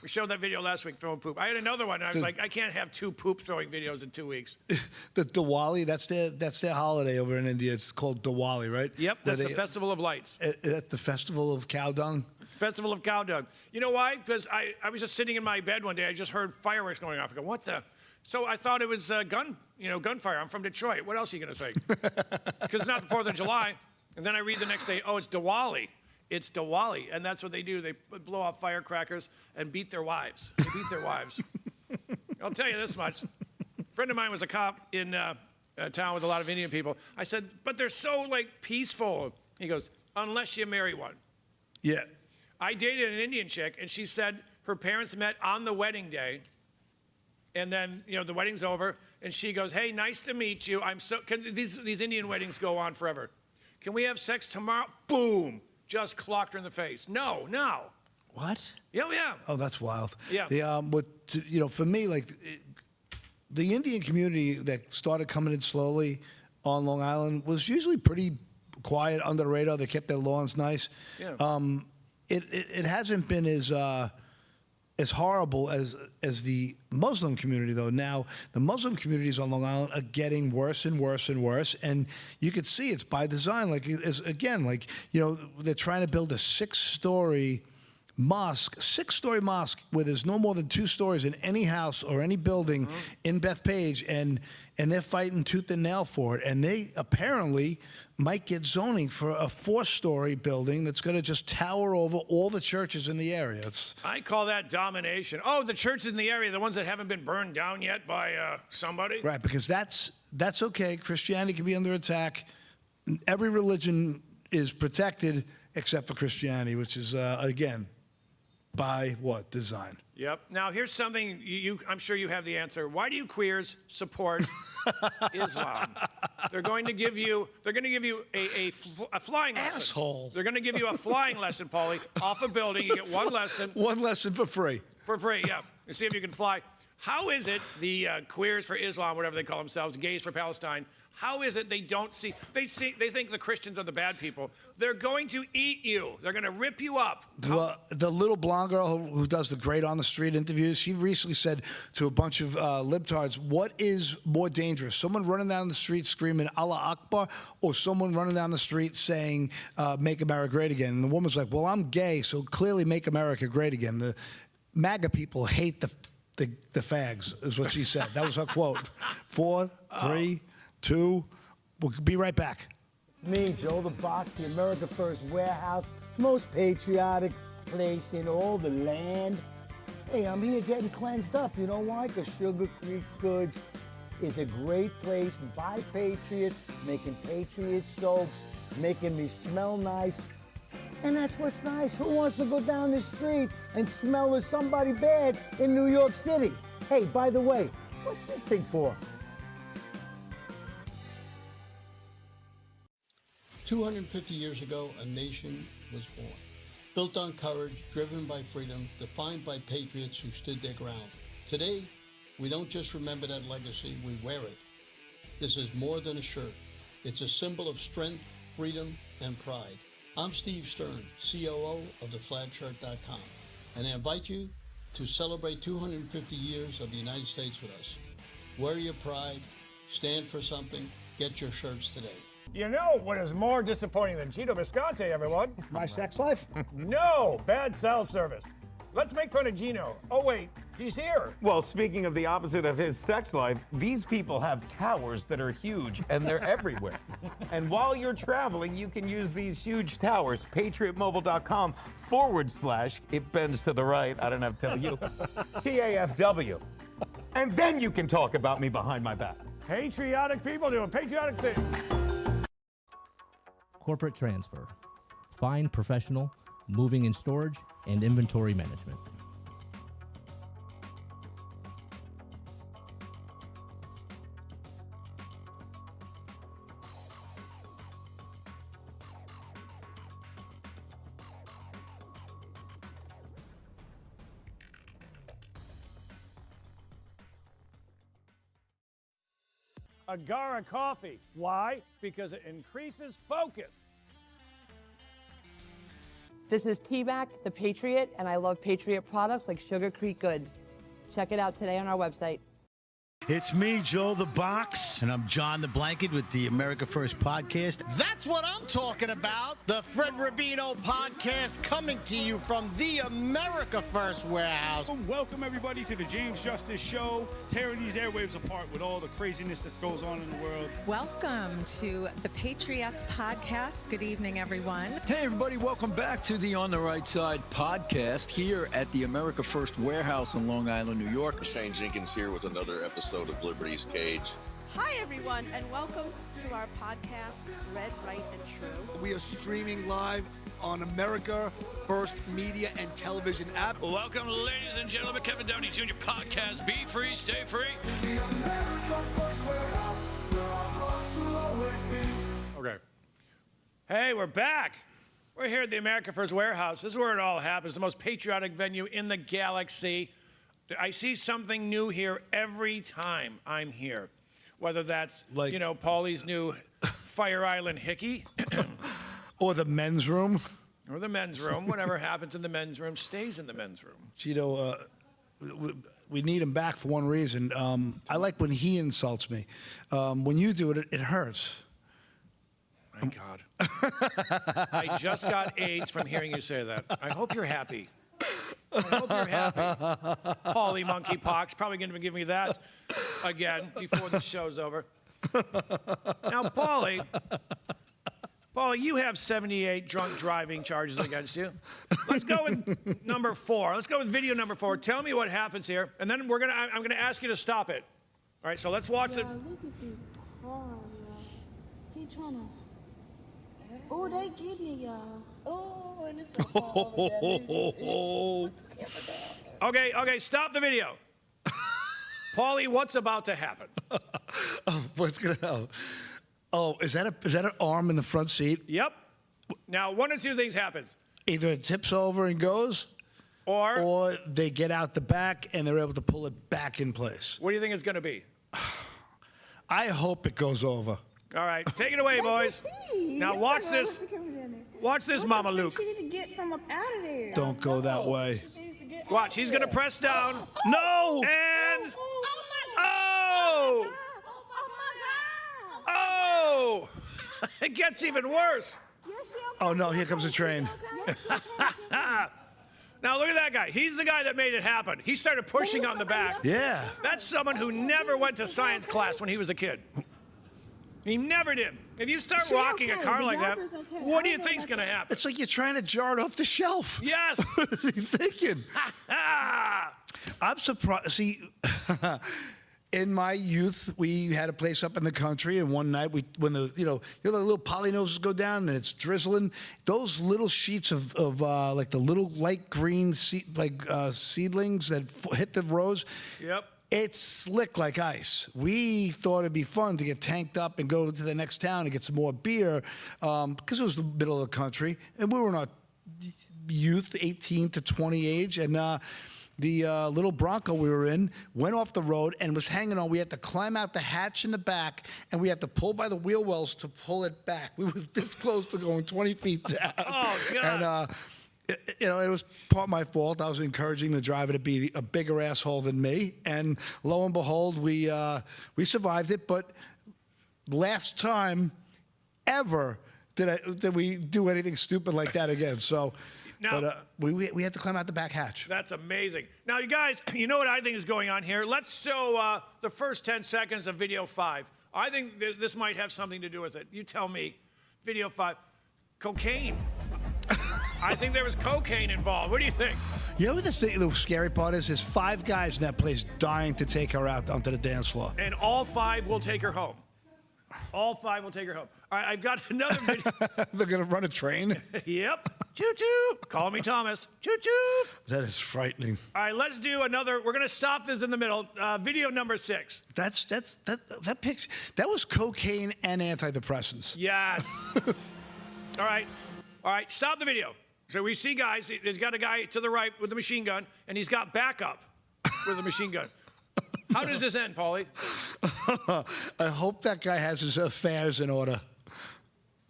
We showed that video last week, throwing poop. I had another one, and I was like, I can't have 2 poop-throwing videos in 2 weeks. The Diwali, that's their holiday over in India. It's called Diwali, right? Yep, that's the Festival of Lights. At the Festival of Cow Dung? Festival of Cow Dung. You know why? Because I was just sitting in my bed one day. I just heard fireworks going off. I go, what the? So I thought it was gunfire. I'm from Detroit. What else are you going to say? Because it's not the 4th of July. And then I read the next day, oh, it's Diwali. It's Diwali. And that's what they do. They blow off firecrackers and beat their wives. They beat their wives. I'll tell you this much. A friend of mine was a cop in a town with a lot of Indian people. I said, but they're so, peaceful. He goes, unless you marry one. Yeah. I dated an Indian chick, and she said her parents met on the wedding day. And then, the wedding's over, and she goes, hey, nice to meet you. These Indian weddings go on forever. Can we have sex tomorrow? Boom. Just clocked her in the face. No. What? Yeah. Oh, that's wild. Yeah. For me, the Indian community that started coming in slowly on Long Island was usually pretty quiet, under the radar. They kept their lawns nice. Yeah. It hasn't been as horrible as the Muslim community, though. Now, the Muslim communities on Long Island are getting worse and worse and worse, and you could see it's by design. They're trying to build a six-story mosque where there's no more than 2 stories in any house or any building in Bethpage, and they're fighting tooth and nail for it. And they apparently might get zoning for a 4-story building that's going to just tower over all the churches in the area. I call that domination. Oh, the churches in the area, the ones that haven't been burned down yet by somebody? Right, because that's okay. Christianity can be under attack. Every religion is protected except for Christianity, which is, again, by what? Design. Yep. Now, here's something I'm sure you have the answer. Why do you queers support Islam? They're going to give you a flying lesson. Asshole. They're going to give you a flying lesson, Paulie, off a building. You get one lesson. One lesson for free. For free, yeah. And see if you can fly. How is it the queers for Islam, whatever they call themselves, gays for Palestine, how is it they think the Christians are the bad people? They're going to eat you. They're going to rip you up. The little blonde girl who does the Great on the Street interviews, she recently said to a bunch of libtards, what is more dangerous? Someone running down the street screaming Allah Akbar, or someone running down the street saying, make America great again? And the woman's like, well, I'm gay, so clearly make America great again. The MAGA people hate the fags, is what she said. That was her quote. 4, 3, 2, we'll be right back. Me, Joe the Box, the America First Warehouse, most patriotic place in all the land. Hey, I'm here getting cleansed up. You know why? Because Sugar Creek Goods is a great place by patriots, making patriot soaps, making me smell nice. And that's what's nice. Who wants to go down the street and smell of somebody bad in New York City? Hey, by the way, what's this thing for? 250 years ago, a nation was born, built on courage, driven by freedom, defined by patriots who stood their ground. Today, we don't just remember that legacy, we wear it. This is more than a shirt. It's a symbol of strength, freedom, and pride. I'm Steve Stern, COO of theflagshirt.com, and I invite you to celebrate 250 years of the United States with us. Wear your pride, stand for something, get your shirts today. You know what is more disappointing than Gino Visconti, everyone? My sex life? No, bad cell service. Let's make fun of Gino. Oh, wait, he's here. Well, speaking of the opposite of his sex life, these people have towers that are huge, and they're everywhere. And while you're traveling, you can use these huge towers, patriotmobile.com/, it bends to the right, I don't have to tell you, TAFW. And then you can talk about me behind my back. Patriotic people doing patriotic things. Corporate transfer, fine professional, moving and storage, and inventory management. Agara coffee. Why? Because it increases focus. This is T-Mac, the Patriot, and I love Patriot products like Sugar Creek Goods. Check it out today on our website. It's me, Joe the Box. And I'm John the Blanket with the America First podcast. That's what I'm talking about. The Fred Rubino podcast coming to you from the America First Warehouse. Welcome, everybody, to the James Justice Show, tearing these airwaves apart with all the craziness that goes on in the world. Welcome to the Patriots podcast. Good evening, everyone. Hey, everybody. Welcome back to the On the Right Side podcast here at the America First Warehouse in Long Island, New York. Shane Jenkins here with another episode of Liberty's Cage. Hi, everyone, and welcome to our podcast, Red, Right, and True. We are streaming live on America first media and television app. Welcome, ladies and gentlemen, Kevin Downey Jr. podcast. Be free, stay free. Okay. Hey, we're back. We're here at the America First Warehouse. This is where it all happens, the most patriotic venue in the galaxy. I see something new here every time I'm here. Whether that's, like, Paulie's new Fire Island Hickey. Or the men's room. Or the men's room. Whatever happens in the men's room stays in the men's room. Gino, we need him back for one reason. I like when he insults me. When you do it, it hurts. My God. I just got AIDS from hearing you say that. I hope you're happy. I hope you're happy. Paulie monkeypox. Probably going to give me that again before the show's over. Now, Paulie, you have 78 drunk driving charges against you. Let's go with number 4. Let's go with video number 4. Tell me what happens here, and then I'm gonna ask you to stop it. All right, so let's watch it. Look at this car, y'all. He trying to. Oh, they getting it, y'all. Oh, and it's Okay, stop the video. Paulie, what's about to happen? What's gonna? Oh, is that an arm in the front seat? Yep. Now, one of two things happens. Either it tips over and goes, or they get out the back and they're able to pull it back in place. What do you think it's going to be? I hope it goes over. All right, take it away, boys. Now watch this. Watch this, Mama Luke. She need to get from up out of there. Don't go that way. Watch, he's going to press down. No! And... Oh! It gets even worse. Oh, no, here comes a train. Now, look at that guy. He's the guy that made it happen. He started pushing on the back. Yeah. That's someone who never went to science class when he was a kid. He never did. If you start rocking a car like that, what do you think's going to happen? It's like you're trying to jar it off the shelf. Yes. What is he thinking? I'm surprised. See, in my youth, we had a place up in the country, and one night, when the little polynoses go down and it's drizzling, those little sheets of like the little light green seedlings that hit the rows. Yep. It's slick like ice. We thought it'd be fun to get tanked up and go to the next town and get some more beer, because it was the middle of the country, and we were in our youth, 18 to 20 age, and the little Bronco we were in went off the road and was hanging on. We had to climb out the hatch in the back, and we had to pull by the wheel wells to pull it back. We were this close to going 20 feet down. Oh, God. And, it was part my fault. I was encouraging the driver to be a bigger asshole than me, and lo and behold, we survived it. But last time ever did we do anything stupid like that again. So, now, we had to climb out the back hatch. That's amazing. Now, you guys, you know what I think is going on here? Let's show the first 10 seconds of video 5. I think this might have something to do with it. You tell me. Video 5. Cocaine. I think there was cocaine involved. What do you think? You know what the scary part is? There's 5 guys in that place dying to take her out onto the dance floor. And all 5 will take her home. All 5 will take her home. All right, I've got another video. They're going to run a train? Yep. Choo-choo. Call me Thomas. Choo-choo. That is frightening. All right, let's do another. We're going to stop this in the middle. Video number 6. That was cocaine and antidepressants. Yes. All right. Stop the video. So we see guys. There's got a guy to the right with the machine gun, and he's got backup with a machine gun. How does this end, Paulie? I hope that guy has his affairs in order.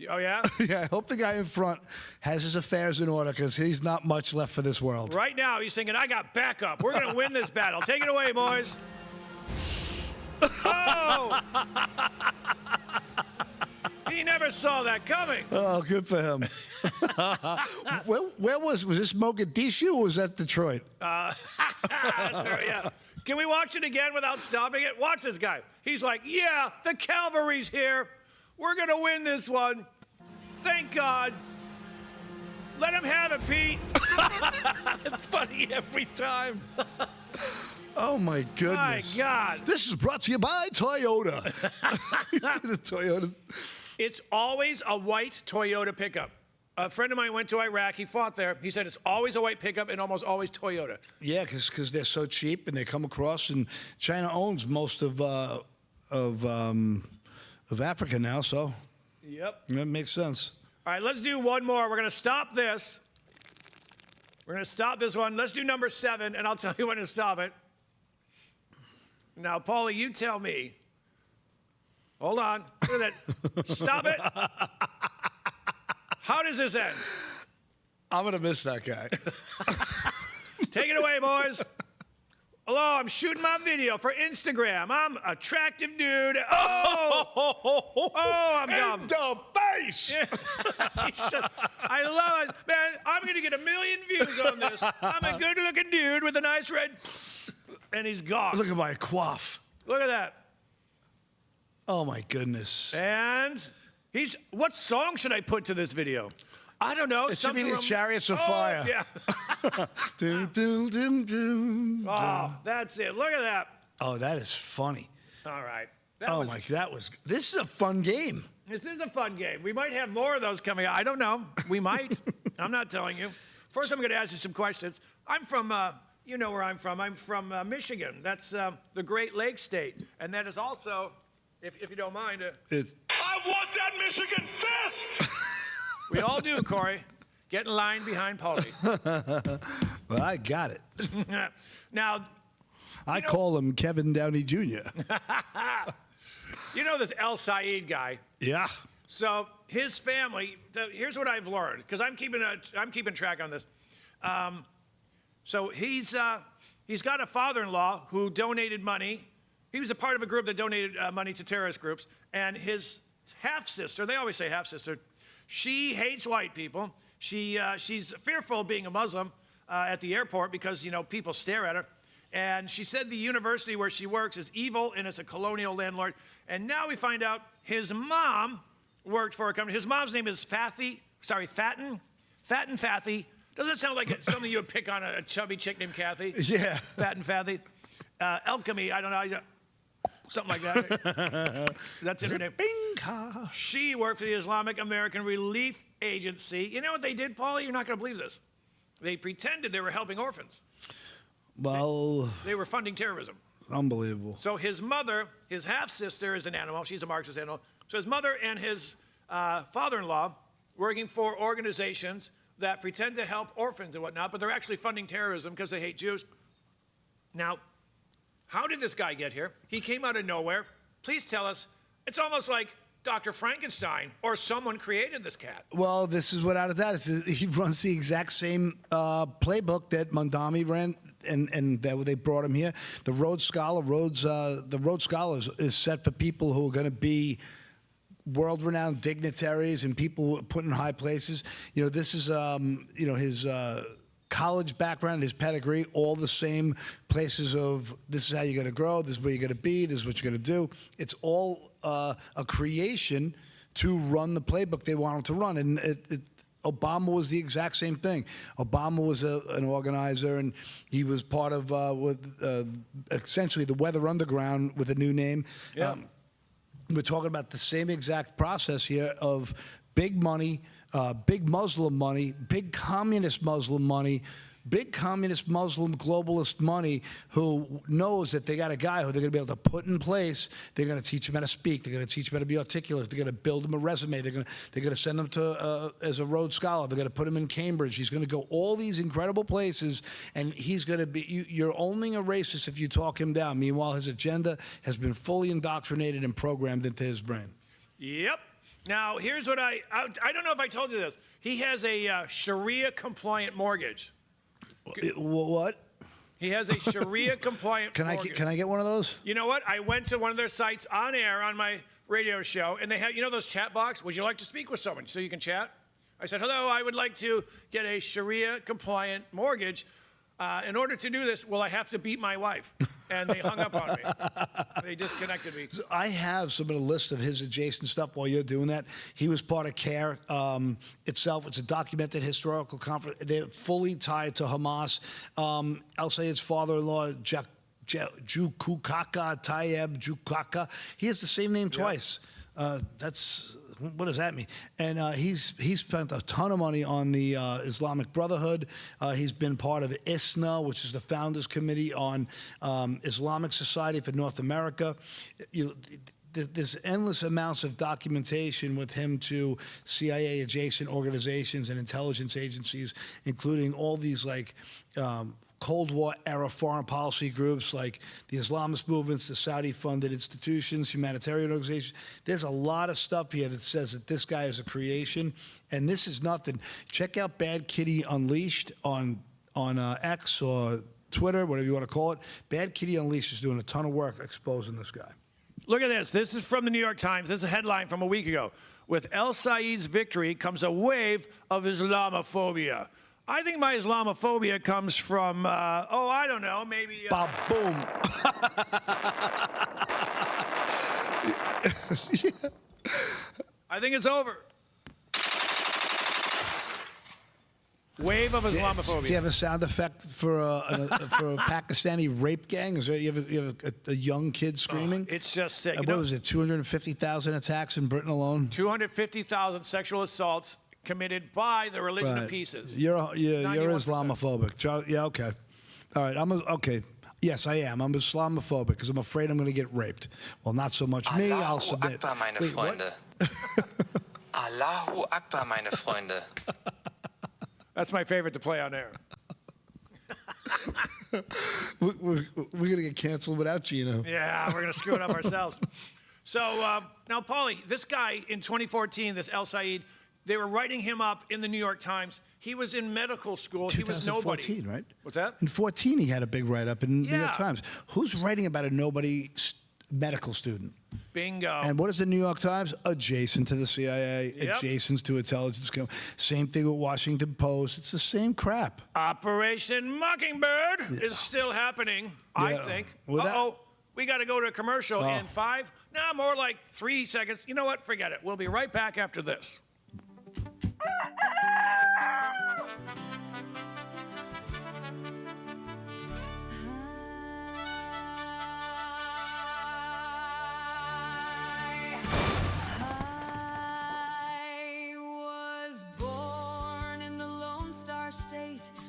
Oh, yeah? Yeah, I hope the guy in front has his affairs in order, because he's not much left for this world. Right now, he's thinking, I got backup. We're going to win this battle. Take it away, boys. Oh! He never saw that coming. Oh, good for him. Where was this Mogadishu, or was that Detroit? Yeah. Can we watch it again without stopping it? Watch this guy. He's like, yeah, the cavalry's here. We're going to win this one. Thank God. Let him have it, Pete. It's funny every time. Oh, my goodness. My God. This is brought to you by Toyota. You see the Toyota? It's always a white Toyota pickup. A friend of mine went to Iraq. He fought there. He said it's always a white pickup and almost always Toyota. Yeah, because they're so cheap and they come across, and China owns most of Africa now, so Yep. that makes sense. All right, let's do one more. We're going to stop this. We're going to stop this one. Let's do number 7, and I'll tell you when to stop it. Now, Paulie, you tell me. Hold on. Look at that. Stop it. How does this end? I'm going to miss that guy. Take it away, boys. Hello, I'm shooting my video for Instagram. I'm an attractive dude. Oh, I'm dumb. In the face! I love it. Man, I'm going to get 1 million views on this. I'm a good-looking dude with a nice red... And he's gone. Look at my quaff. Look at that. Oh, my goodness. And he's... What song should I put to this video? I don't know. It should be the from Chariots of Fire. Yeah. Doom, doom, doom, doom, Oh, that's it. Look at that. Oh, that is funny. All right. This is a fun game. This is a fun game. We might have more of those coming out. I don't know. We might. I'm not telling you. First, I'm going to ask you some questions. I'm from, you know where I'm from. I'm from Michigan. That's the Great Lakes state. And that is also, if you don't mind. I want that Michigan fist! We all do, Corey. Get in line behind Paulie. Well, I got it. Now, I call him Kevin Downey Jr. You know this El Said guy? Yeah. So his family. Here's what I've learned, because I'm keeping track on this. So he's got a father-in-law who donated money. He was a part of a group that donated money to terrorist groups, and his half-sister. They always say half-sister. She hates white people. She's fearful of being a Muslim at the airport because, people stare at her. And she said the university where she works is evil and it's a colonial landlord. And now we find out his mom worked for a company. His mom's name is Fatten Fathy. Doesn't it sound like something you would pick on a chubby chick named Kathy? Yeah. Fatten Fathy. Alchemy, I don't know. Something like that. That's her name. She worked for the Islamic American Relief Agency. You know what they did, Paulie? You're not going to believe this. They pretended they were helping orphans. Well... They were funding terrorism. Unbelievable. So his mother, his half-sister is an animal. She's a Marxist animal. So his mother and his father-in-law working for organizations that pretend to help orphans and whatnot, but they're actually funding terrorism because they hate Jews. Now, how did this guy get here? He came out of nowhere. Please tell us. It's almost like Dr. Frankenstein or someone created this cat. Well, this is without a doubt. He runs the exact same playbook that Mondami ran, and that they brought him here. The Rhodes Scholar, the Rhodes Scholars is set for people who are going to be world-renowned dignitaries and people put in high places. This is, his college background, his pedigree, all the same places of this is how you're going to grow, this is where you're going to be, this is what you're going to do. It's all a creation to run the playbook they want him to run. And Obama was the exact same thing. Obama was an organizer, and he was part of essentially the Weather Underground with a new name. Yeah. We're talking about the same exact process here of big money, big Muslim money, big communist Muslim money, big communist Muslim globalist money who knows that they got a guy who they're going to be able to put in place. They're going to teach him how to speak. They're going to teach him how to be articulate. They're going to build him a resume. They're going to send him to as a Rhodes Scholar. They're going to put him in Cambridge. He's going to go all these incredible places, and he's going to be. You're only a racist if you talk him down. Meanwhile, his agenda has been fully indoctrinated and programmed into his brain. Yep. Now, here's what I don't know if I told you this. He has a Sharia-compliant mortgage. What? He has a Sharia-compliant mortgage. Can I get one of those? You know what? I went to one of their sites on air on my radio show, and they had, those chat box? Would you like to speak with someone so you can chat? I said, hello, I would like to get a Sharia-compliant mortgage. In order to do this, will I have to beat my wife? And they hung up on me. They disconnected me. So I have some of the list of his adjacent stuff while you're doing that. He was part of CARE itself. It's a documented historical conference. They're fully tied to Hamas. El Sayed's father-in-law, Jukukaka, Tayeb Jukaka, he has the same name twice. What does that mean? And he's spent a ton of money on the Islamic Brotherhood. He's been part of ISNA, which is the Founders Committee on Islamic Society for North America. There's endless amounts of documentation with him to CIA adjacent organizations and intelligence agencies, including all these like Cold War era foreign policy groups like the Islamist movements, the Saudi-funded institutions, humanitarian organizations. There's a lot of stuff here that says that this guy is a creation, and this is nothing. Check out Bad Kitty Unleashed on X or Twitter, whatever you want to call it. Bad Kitty Unleashed is doing a ton of work exposing this guy. Look at this. This is from the New York Times. This is a headline from a week ago. With El Said's victory comes a wave of Islamophobia. I think my Islamophobia comes from, I don't know, maybe... Ba-boom. I think it's over. Wave of Islamophobia. Do you have a sound effect for a Pakistani rape gang? Is there you have a young kid screaming? It's just sick. What was it? 250,000 attacks in Britain alone. 250,000 sexual assaults committed by the religion of pieces. You're Islamophobic. Yeah, okay. All right, okay. Yes, I am. I'm Islamophobic because I'm afraid I'm going to get raped. Well, not so much me. I'll submit. Akbar, meine Freunde. Allahu Akbar, meine Freunde. That's my favorite to play on air. We're going to get canceled without Gino. Yeah, we're going to screw it up ourselves. So now, Paulie, this guy in 2014, this El Said, they were writing him up in the New York Times. He was in medical school. He was nobody. 2014, right? What's that? In 2014, he had a big write-up in the New York Times. Who's writing about a nobody medical student? Bingo. And what is the New York Times? Adjacent to the CIA, adjacent to intelligence. Same thing with Washington Post. It's the same crap. Operation Mockingbird is still happening, I think. We got to go to a commercial in 5, more like 3 seconds. You know what? Forget it. We'll be right back after this.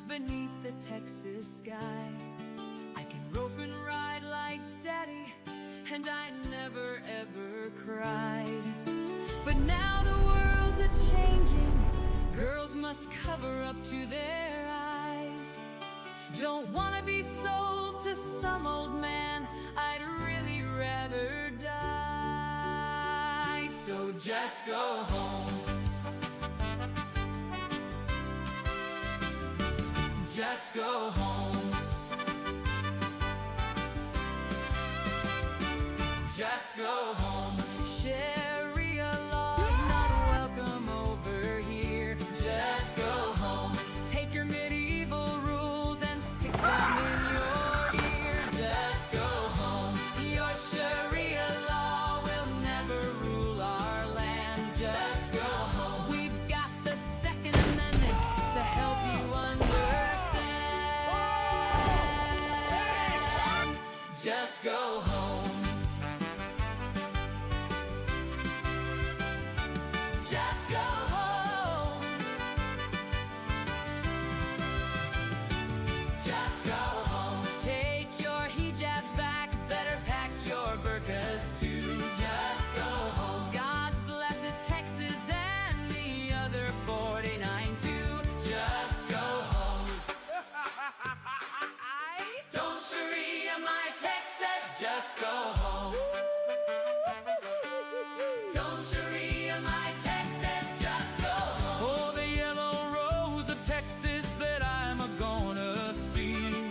Beneath the Texas sky, I can rope and ride like Daddy, and I never ever cried. But now the world's a-changing. Girls must cover up to their eyes. Don't wanna be sold to some old man. I'd really rather die. So just go home. Just go home. Just go home. Sharia law's not welcome over here. Just go home. Take your medieval rules and stick them in your ear. Just go home. Your Sharia law will never rule our land. Just go home. We've got the Second Amendment to help you understand. Just go home. Just go home. Just go home. Take your hijabs back. Better pack your burqas too. Just go home. God's blessed Texas and the other 49 too. Just go home. Don't Sharia my Texas. Just go home. Don't Sharia my Texas. Just go home. Oh, the yellow rose of Texas that I'm gonna see.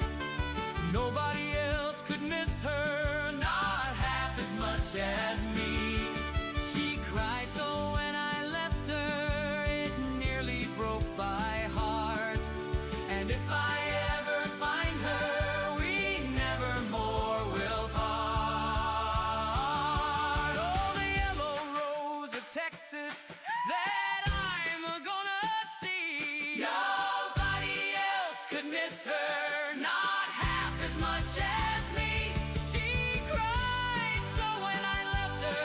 Nobody else could miss her, not half as much as me. She cried so when I left her, it nearly broke my heart. And if I ever find her, we never more will part. Oh, the yellow rose of Texas that I'm gonna see. Nobody else could miss her, not half as much as me. She cried so when I left her,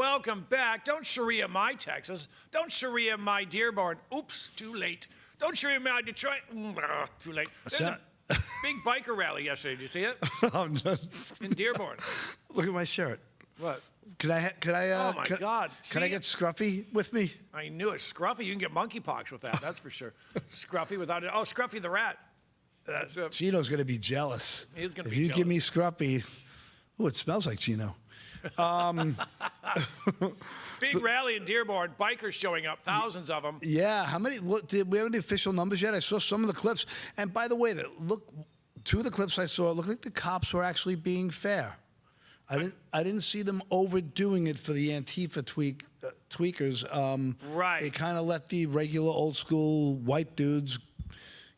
welcome back. Don't Sharia my Texas. Don't Sharia my Dearborn. Oops, too late. Don't Sharia my Detroit. Too late. There's a big biker rally yesterday. Did you see it? Oh, no. In Dearborn. Look at my shirt. What? Could I? Oh my God! Can I get Scruffy with me? I knew it. Scruffy, you can get monkeypox with that. That's for sure. Scruffy without it. Oh, Scruffy the rat. That's it. Chino's gonna be jealous. He's gonna if be you jealous. give me Scruffy, oh, it smells like Chino. Big rally in Dearborn. Bikers showing up. Thousands of them. Yeah. How many? Did we have any official numbers yet? I saw some of the clips. And by the way, two of the clips I saw looked like the cops were actually being fair. I didn't see them overdoing it for the Antifa tweakers. Right. They kind of let the regular old school white dudes,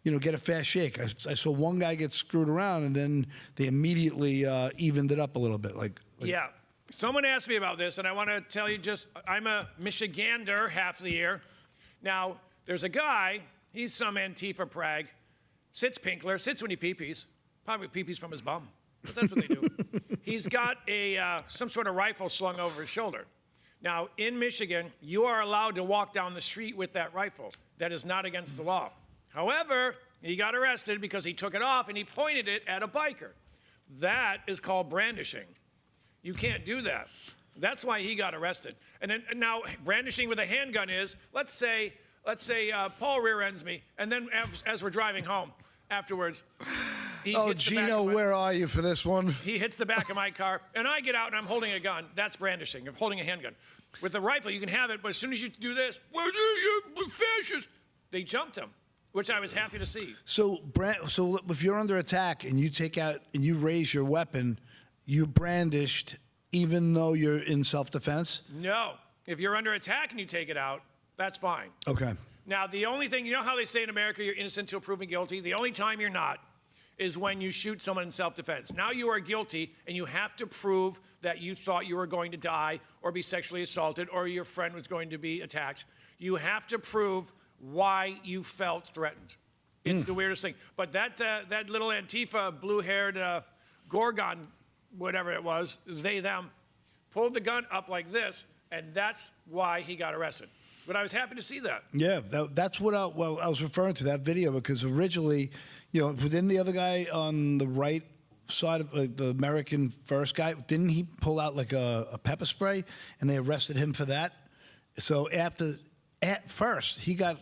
get a fair shake. I saw one guy get screwed around, and then they immediately evened it up a little bit. Yeah. Someone asked me about this, and I want to tell you I'm a Michigander half the year. Now, there's a guy, he's some Antifa prag, sits when he pee-pees, probably pee-pees from his bum. But that's what they do. He's got some sort of rifle slung over his shoulder. Now, in Michigan, you are allowed to walk down the street with that rifle. That is not against the law. However, he got arrested because he took it off and he pointed it at a biker. That is called brandishing. You can't do that. That's why he got arrested. And now, brandishing with a handgun is, let's say Paul rear ends me, and then as we're driving home afterwards, Oh, Gino, where are you for this one? He hits the back of my car, and I get out, and I'm holding a gun. That's brandishing. I'm holding a handgun. With the rifle, you can have it, but as soon as you do this, you're fascist. They jumped him, which I was happy to see. So if you're under attack and you take out and you raise your weapon, you brandished even though you're in self-defense? No. If you're under attack and you take it out, that's fine. Okay. Now, the only thing, you know how they say in America you're innocent until proven guilty? The only time you're not is when you shoot someone in self-defense. Now you are guilty, and you have to prove that you thought you were going to die or be sexually assaulted or your friend was going to be attacked. You have to prove why you felt threatened. It's the weirdest thing. But that little Antifa blue-haired Gorgon, whatever it was, them, pulled the gun up like this, and that's why he got arrested. But I was happy to see that. Yeah, that's what I was referring to, that video, because originally, within the other guy on the right side of the American First guy, didn't he pull out like a pepper spray, and they arrested him for that? So at first, he got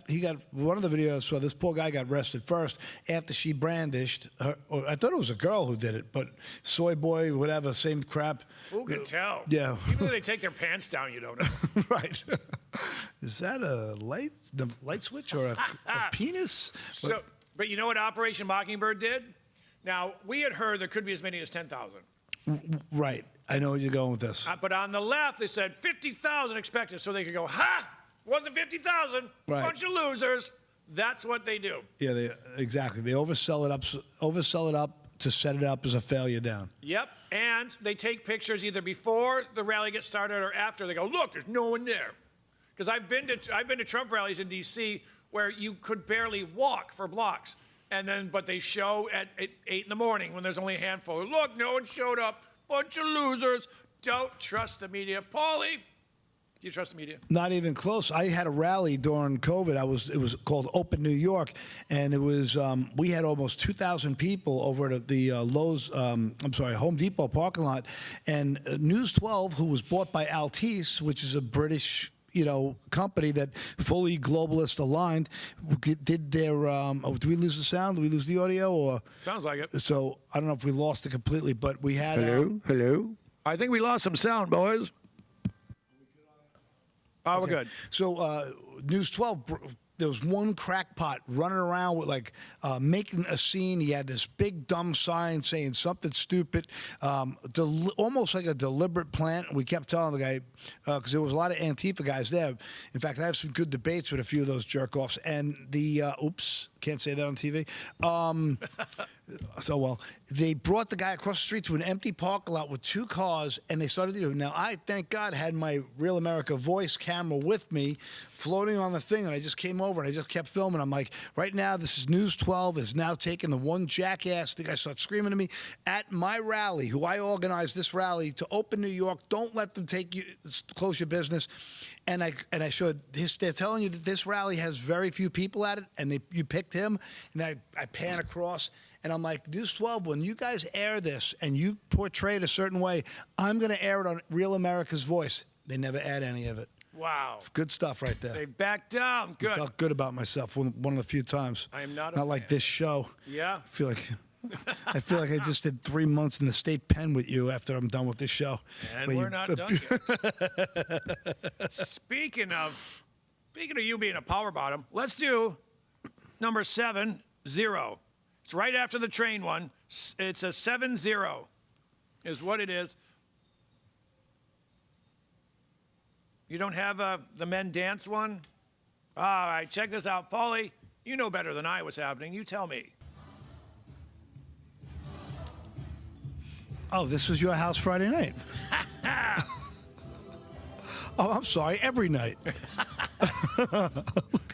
one of the videos. So this poor guy got arrested first after she brandished her, or I thought it was a girl who did it, but soy boy, whatever, same crap. Who can tell? Yeah. Even though they take their pants down, you don't know. Right. Is that a light switch or a penis? But you know what Operation Mockingbird did? Now, we had heard there could be as many as 10,000. Right. I know where you're going with this. But on the left, they said 50,000 expected, so they could go, ha! Wasn't 50,000. Right. Bunch of losers. That's what they do. Yeah, exactly. They oversell it up to set it up as a failure down. Yep. And they take pictures either before the rally gets started or after. They go, look, there's no one there. Because I've been to Trump rallies in D.C. where you could barely walk for blocks. But they show at 8 in the morning when there's only a handful. Look, no one showed up. Bunch of losers. Don't trust the media. Paulie, do you trust the media? Not even close. I had a rally during COVID. It was called Open New York, and it was we had almost 2,000 people over at the Home Depot parking lot, and News 12, who was bought by Altice, which is a British company that fully globalist aligned, did their. Do we lose the sound? Do we lose the audio? Or sounds like it. So I don't know if we lost it completely, but we had. Hello. I think we lost some sound, boys. Oh, we're good. So News 12, there was one crackpot running around with making a scene. He had this big dumb sign saying something stupid, almost like a deliberate plan. We kept telling the guy, because there was a lot of Antifa guys there. In fact, I have some good debates with a few of those jerk-offs. And the, oops, can't say that on TV. So, well, they brought the guy across the street to an empty parking lot with 2 cars, and they started to. Now, I, thank God, had my Real America Voice camera with me, floating on the thing, and I just came over and I just kept filming. I'm like, right now, this is News 12 is now taking the one jackass. The guy starts screaming at me at my rally, who I organized this rally to open New York. Don't let them take you, close your business. And I showed this. They're telling you that this rally has very few people at it, and you picked him. And I pan across. And I'm like, News 12, when you guys air this and you portray it a certain way, I'm going to air it on Real America's Voice. They never add any of it. Wow. Good stuff right there. They backed down. Good. I felt good about myself one of the few times. I am not a Not like fan. this show. Yeah. I feel like I just did 3 months in the state pen with you after I'm done with this show. And Where we're you- not done yet. Speaking of you being a power bottom, let's do number 70. It's right after the train one. It's a 70 is what it is. You don't have the men dance one? All right, check this out. Paulie, you know better than I what's happening. You tell me. Oh, this was your house Friday night. Oh, I'm sorry. Every night.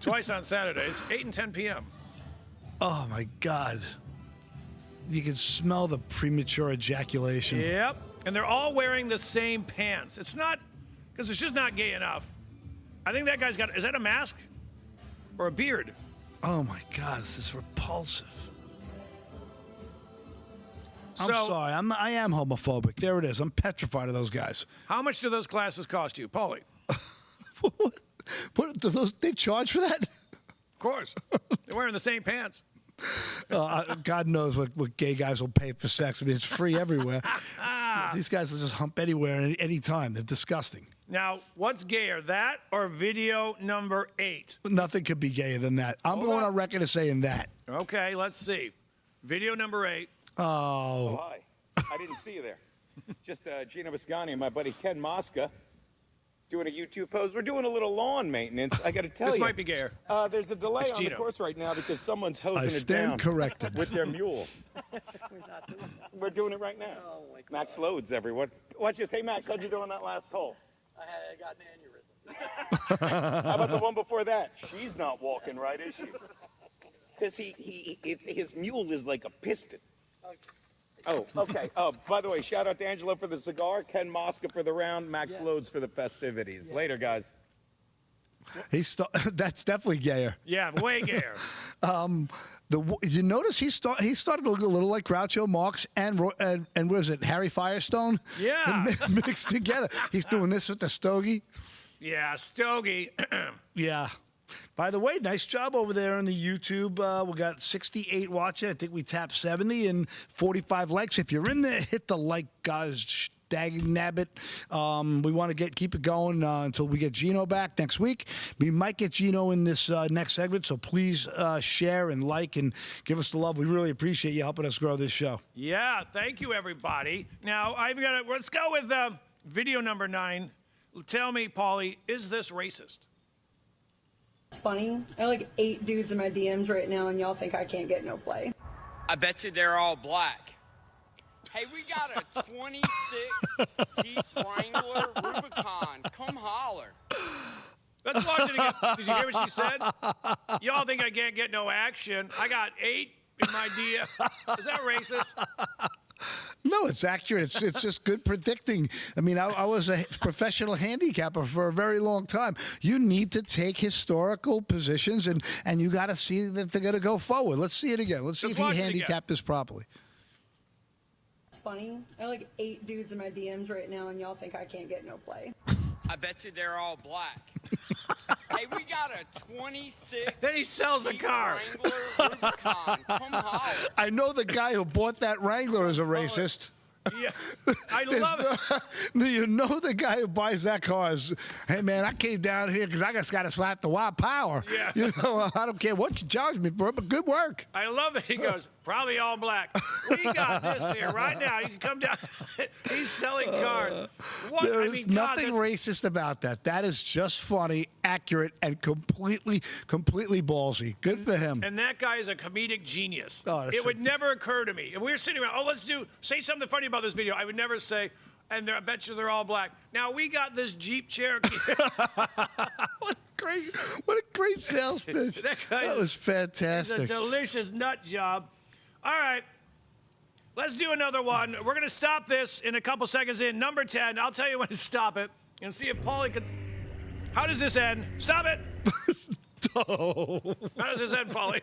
Twice on Saturdays, 8 and 10 p.m. Oh, my God. You can smell the premature ejaculation. Yep. And they're all wearing the same pants. It's not, because it's just not gay enough. I think that guy's got, is that a mask? Or a beard? Oh, my God. This is repulsive. I'm So- sorry. I am homophobic. There it is. I'm petrified of those guys. How much do those classes cost you, Paulie? What do those? They charge for that? Of course. They're wearing the same pants. God knows what gay guys will pay for sex. I mean, it's free everywhere. These guys will just hump anywhere at any time. They're disgusting. Now, what's gayer, that or video number 8? Nothing could be gayer than that. I'm going on record as saying that. Okay, let's see. Video number 8. Oh. Hi. I didn't see you there. Just Gino Biscani and my buddy Ken Mosca doing a YouTube pose. We're doing a little lawn maintenance. I got to tell you. This might be gayer. There's a delay It's on the Gino. course right now because someone's I hosing it stand down corrected. with their mule. We're doing it right now. Max Loads, everyone. Watch this. Hey, Max, how'd you do on that last hole? I got an aneurysm. How about the one before that? She's not walking right, is she? Because his mule is like a piston. Oh, okay. Oh, by the way, shout out to Angelo for the cigar, Ken Mosca for the round, Max Loads for the festivities. Later, guys. That's definitely gayer. Yeah, way gayer. You notice he started to look a little like Groucho Marx and what is it, Harry Firestone? Yeah. Mixed together. He's doing this with the stogie. Yeah, Stogie. Yeah. By the way, nice job over there on the YouTube. We got 68 watching. I think we tapped 70 and 45 likes. If you're in there, hit the like, guys. Dagging nabbit. We want to keep it going until we get Gino back next week. We might get Gino in this next segment, so please share and like and give us the love. We really appreciate you helping us grow this show. Yeah, thank you, everybody. Now, let's go with video number 9. Tell me, Paulie, is this racist? It's funny. I have like 8 dudes in my DMs right now, and y'all think I can't get no play. I bet you they're all black. Hey, we got a 26 Jeep Wrangler Rubicon. Come holler. Let's watch it again. Did you hear what she said? Y'all think I can't get no action. I got 8 in my DM. Is that racist? No, it's accurate. It's just good predicting. I mean, I was a professional handicapper for a very long time. You need to take historical positions, and you got to see that they're going to go forward. Let's see it again. Let's see if he handicapped this properly. It's funny. I have like 8 dudes in my DMs right now, and y'all think I can't get no play. I bet you they're all black. Hey, we got a 26 Then he sells a Jeep car. Wrangler Rubicon. Come holler. I know the guy who bought that Wrangler is a racist. Yeah, I love it. You know the guy who buys that car is, hey, man, I came down here because I just got to slap the wild power. Yeah. You know, I don't care what you charge me for, but good work. I love that he goes, probably all black. We got this here right now. You can come down. He's selling cars. What? There I is mean, God, nothing racist about that. That is just funny. accurate and completely ballsy. Good for him. And that guy is a comedic genius. Oh, it would never occur to me. If we were sitting around, say something funny about this video, I would never say, and I bet you they're all black. Now, we got this Jeep Cherokee. What a great sales pitch. That was fantastic. It's a delicious nut job. All right. Let's do another one. We're going to stop this in a couple seconds in. Number 10. I'll tell you when to stop it and see if Paulie can. How does this end? Stop it. Oh. How does this end, Paulie?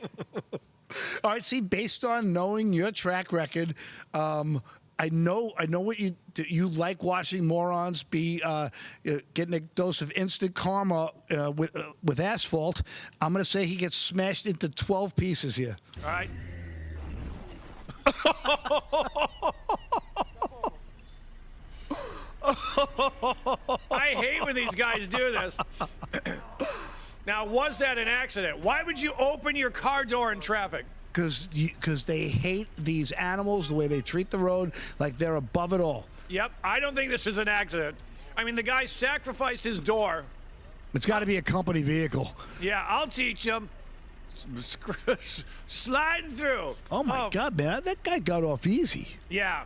All right. See, based on knowing your track record, I know what you like watching morons be getting a dose of instant karma with asphalt. I'm going to say he gets smashed into 12 pieces here. All right. I hate when these guys do this. Now, was that an accident? Why would you open your car door in traffic? Because they hate these animals, the way they treat the road, like they're above it all. Yep, I don't think this is an accident. I mean, the guy sacrificed his door. It's got to be a company vehicle. Yeah, I'll teach him. Sliding through. Oh, my God, man. That guy got off easy. Yeah.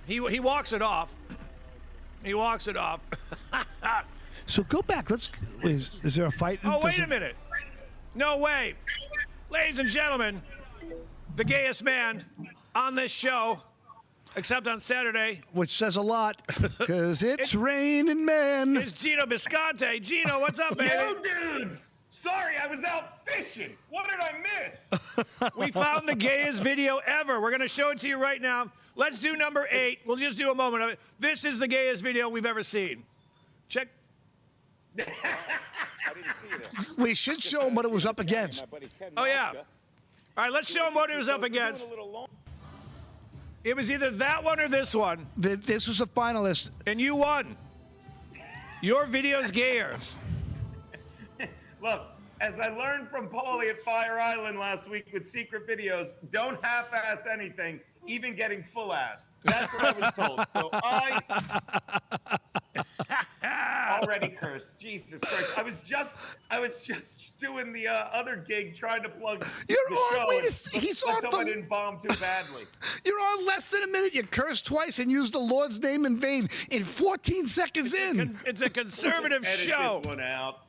He walks it off. He walks it off. So go back. Is there a fight? Oh, wait a minute. No way. Ladies and gentlemen, the gayest man on this show, except on Saturday. Which says a lot, because it's raining men. It's Gino Bisconte. Gino, what's up, baby? Yo, dudes! Sorry, I was out fishing. What did I miss? We found the gayest video ever. We're going to show it to you right now. Let's do number 8. We'll just do a moment of it. This is the gayest video we've ever seen. Check. I didn't see it. We should show him what it was up against. Oh, yeah. All right, let's show him what it was up against. It was either that one or this one. This was a finalist. And you won. Your video's gayer. Look, as I learned from Paulie at Fire Island last week with secret videos, don't half-ass anything, even getting full-assed. That's what I was told. So I already cursed. Jesus Christ! I was just doing the other gig, trying to plug the show. But I didn't bomb too badly. You're on less than a minute. You cursed twice and used the Lord's name in vain in 14 seconds in. It's a conservative show. Edit this one out.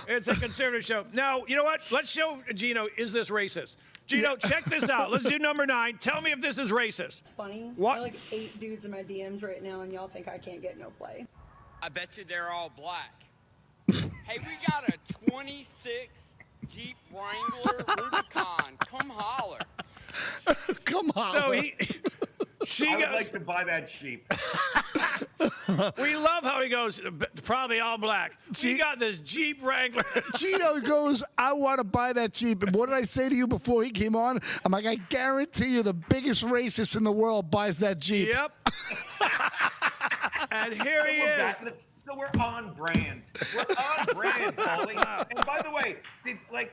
It's a conservative show. Now, you know what? Let's show Gino, is this racist? Gino, check this out. Let's do number 9. Tell me if this is racist. It's funny. What? I like 8 dudes in my DMs right now, and y'all think I can't get no play. I bet you they're all black. Hey, we got a 26 Jeep Wrangler Rubicon. Come holler. Come holler. So I would like to buy that Jeep. We love how he goes, probably all black. We got this Jeep Wrangler. Gino goes, I want to buy that Jeep. And what did I say to you before he came on? I'm like, I guarantee you the biggest racist in the world buys that Jeep. Yep. And here he is. So we're on brand. We're on brand, Paulie. And by the way,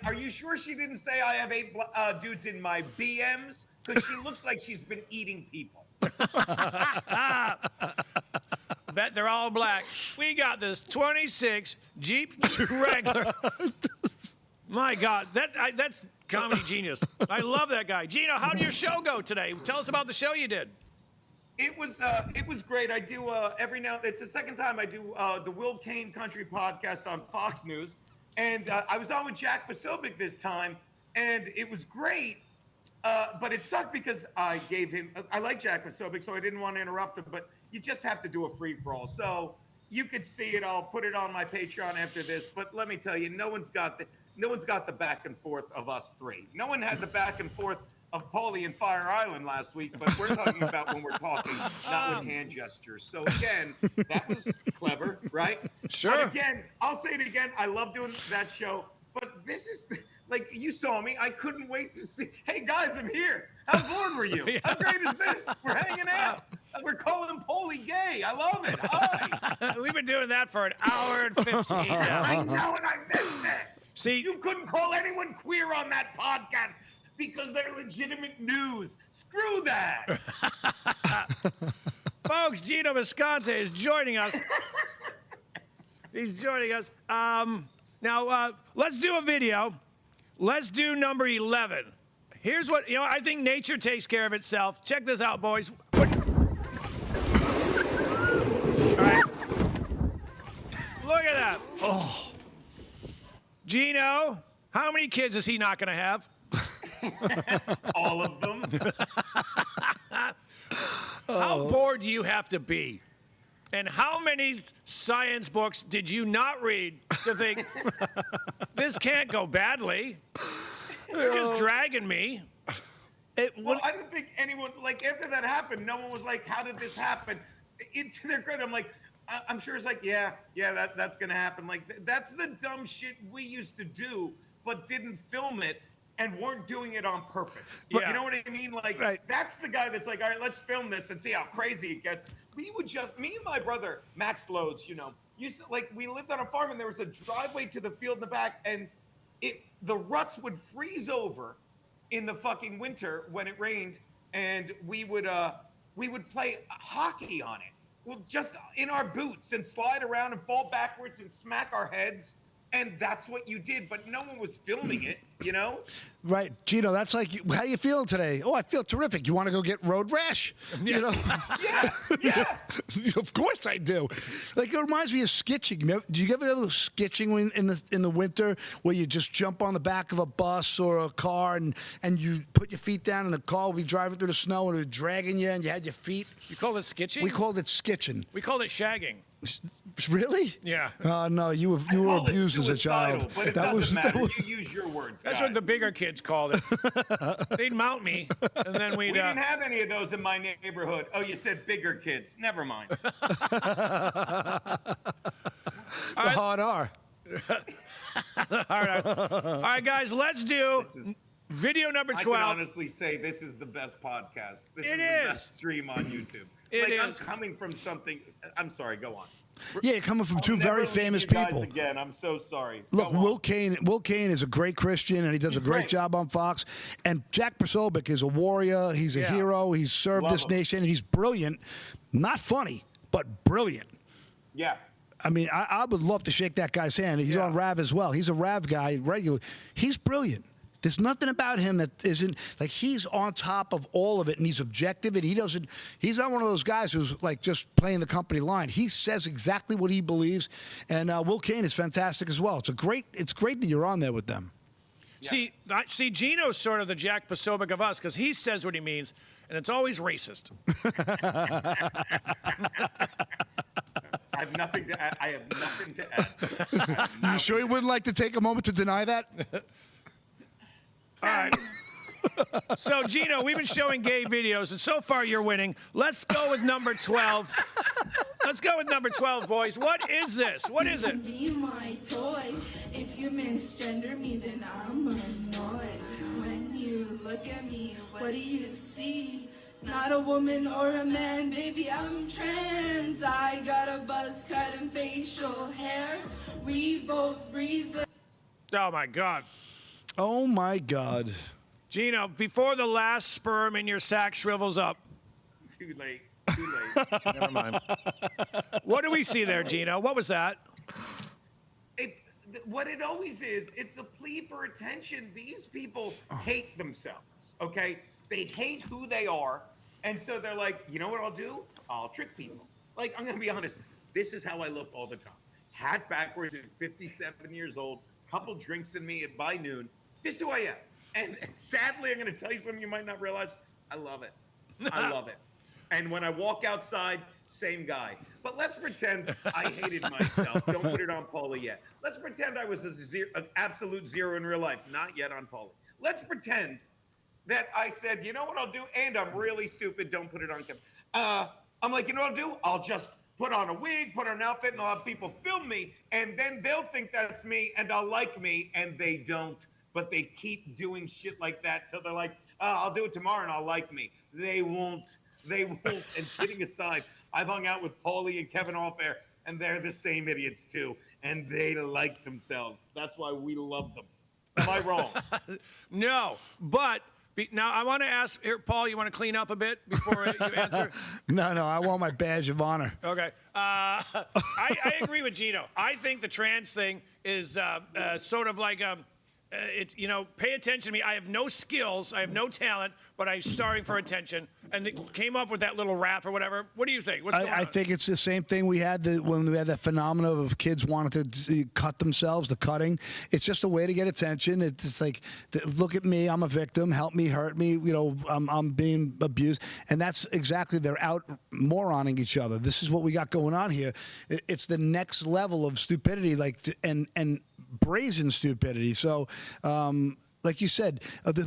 are you sure she didn't say I have 8 dudes in my BMs? Because she looks like she's been eating people. Bet they're all black. We got this 26 Jeep Wrangler. My God, that's comedy genius. I love that guy. Gino, how did your show go today? Tell us about the show you did. It was great. I do every now. It's the second time I do the Will Kane Country podcast on Fox News, and I was on with Jack Posobiec this time, and it was great. But it sucked because I gave him. I like Jack Posobiec, so I didn't want to interrupt him. But you just have to do a free for all. So you could see it. I'll put it on my Patreon after this. But let me tell you, no one's got the back and forth of us 3. No one had the back and forth of Paulie and Fire Island last week, but we're talking about when we're talking, not with hand gestures. So again, that was clever, right? Sure. But again, I'll say it again. I love doing that show, but this is like, you saw me. I couldn't wait to see. Hey guys, I'm here. How bored were you? How great is this? We're hanging out. We're calling Paulie gay. I love it. Hi. We've been doing that for an hour and 15 now. I know, and I missed it. See, you couldn't call anyone queer on that podcast because they're legitimate news. Screw that. Folks, Gino Visconti is joining us. He's joining us. Now, let's do a video. Let's do number 11. Here's what, I think nature takes care of itself. Check this out, boys. All right. Look at that. Oh. Gino, how many kids is he not going to have? All of them. How bored do you have to be? And how many science books did you not read to think, this can't go badly? They're just dragging me. Well, I don't think anyone, like, after that happened, no one was like, how did this happen? To their credit, I'm like, I'm sure it's like, yeah, that's going to happen. Like, that's the dumb shit we used to do, but didn't film it and weren't doing it on purpose. Yeah. You know what I mean? Like, that's the guy that's like, all right, let's film this and see how crazy it gets. We would just, me and my brother, Max Loads, used to, like, we lived on a farm and there was a driveway to the field in the back, and the ruts would freeze over in the fucking winter when it rained, and we would play hockey on it. Well, just in our boots and slide around and fall backwards and smack our heads. And that's what you did, but no one was filming it, Right. Gino, that's like, how you feeling today? Oh, I feel terrific. You want to go get road rash? Yeah. Of course I do. Like, it reminds me of skitching. Do you ever do skitching in the winter where you just jump on the back of a bus or a car and you put your feet down and the car will be driving through the snow and it was dragging you and you had your feet? You called it skitching? We called it skitching. We called it shagging. Really? Yeah. No, you were abused as a child. But it doesn't matter. You use your words, That's guys. what the bigger kids called it. They'd mount me, and then we'd... We didn't have any of those in my neighborhood. Oh, you said bigger kids. Never mind. Hard R. All right, guys, let's do video number 12. I can honestly say this is the best podcast. This is the best stream on YouTube. I'm coming from something. I'm sorry. Go on. Yeah, you're coming from two very famous guys people. Again, I'm so sorry. Look, Will Kane is a great Christian, and he does a great job on Fox. And Jack Posobiec is a warrior. He's a hero. He's served this nation, and he's brilliant. Not funny, but brilliant. Yeah. I mean, I would love to shake that guy's hand. He's on Rav as well. He's a Rav guy regularly. He's brilliant. There's nothing about him that isn't, like, he's on top of all of it, and he's objective, and he's not one of those guys who's, like, just playing the company line. He says exactly what he believes, and Will Kane is fantastic as well. It's great that you're on there with them. Yeah. See, Gino's sort of the Jack Posobiec of us, because he says what he means, and it's always racist. I have nothing to add. You sure you wouldn't like to take a moment to deny that? All right. So, Gino, we've been showing gay videos, and so far you're winning. Let's go with number 12. Let's go with number 12, boys. What is this? What is it? Be my toy. If you misgender me, then I'm annoyed. When you look at me, what do you see? Not a woman or a man, baby, I'm trans. I got a buzz cut and facial hair. We both breathe the... Oh, my God. Oh, my God. Gino, before the last sperm in your sack shrivels up. Too late. Never mind. What do we see there, Gino? What was that? What it always is, it's a plea for attention. These people hate themselves, okay? They hate who they are, and so they're like, you know what I'll do? I'll trick people. Like, I'm going to be honest. This is how I look all the time. Hat backwards at 57 years old, couple drinks in me by noon. This is who I am. And sadly, I'm going to tell you something you might not realize. I love it. I love it. And when I walk outside, same guy. But let's pretend I hated myself. Don't put it on Paulie yet. Let's pretend I was an absolute zero in real life. Not yet on Paulie. Let's pretend that I said, you know what I'll do? And I'm really stupid. Don't put it on camera. I'm like, you know what I'll do? I'll just put on a wig, put on an outfit, and I'll have people film me. And then they'll think that's me, and I'll like me. And they don't. But they keep doing shit like that till they're like, I'll do it tomorrow and I'll like me. They won't. They won't. And kidding aside, I've hung out with Paulie and Kevin off air, and they're the same idiots too. And they like themselves. That's why we love them. Am I wrong? No, but Now, I want to ask here, Paul, you want to clean up a bit before you answer? No, I want my badge of honor. Okay. I agree with Gino. I think the trans thing is sort of like it's, pay attention to me. I have no skills. I have no talent, but I'm starving for attention. And they came up with that little rap or whatever. What do you think? What's going on? I think it's the same thing we had when we had that phenomenon of kids wanting to cut themselves, the cutting. It's just a way to get attention. It's like, look at me, I'm a victim. Help me, hurt me. I'm being abused. And that's exactly, they're out moroning each other. This is what we got going on here. It's the next level of stupidity, and brazen stupidity. So, like you said,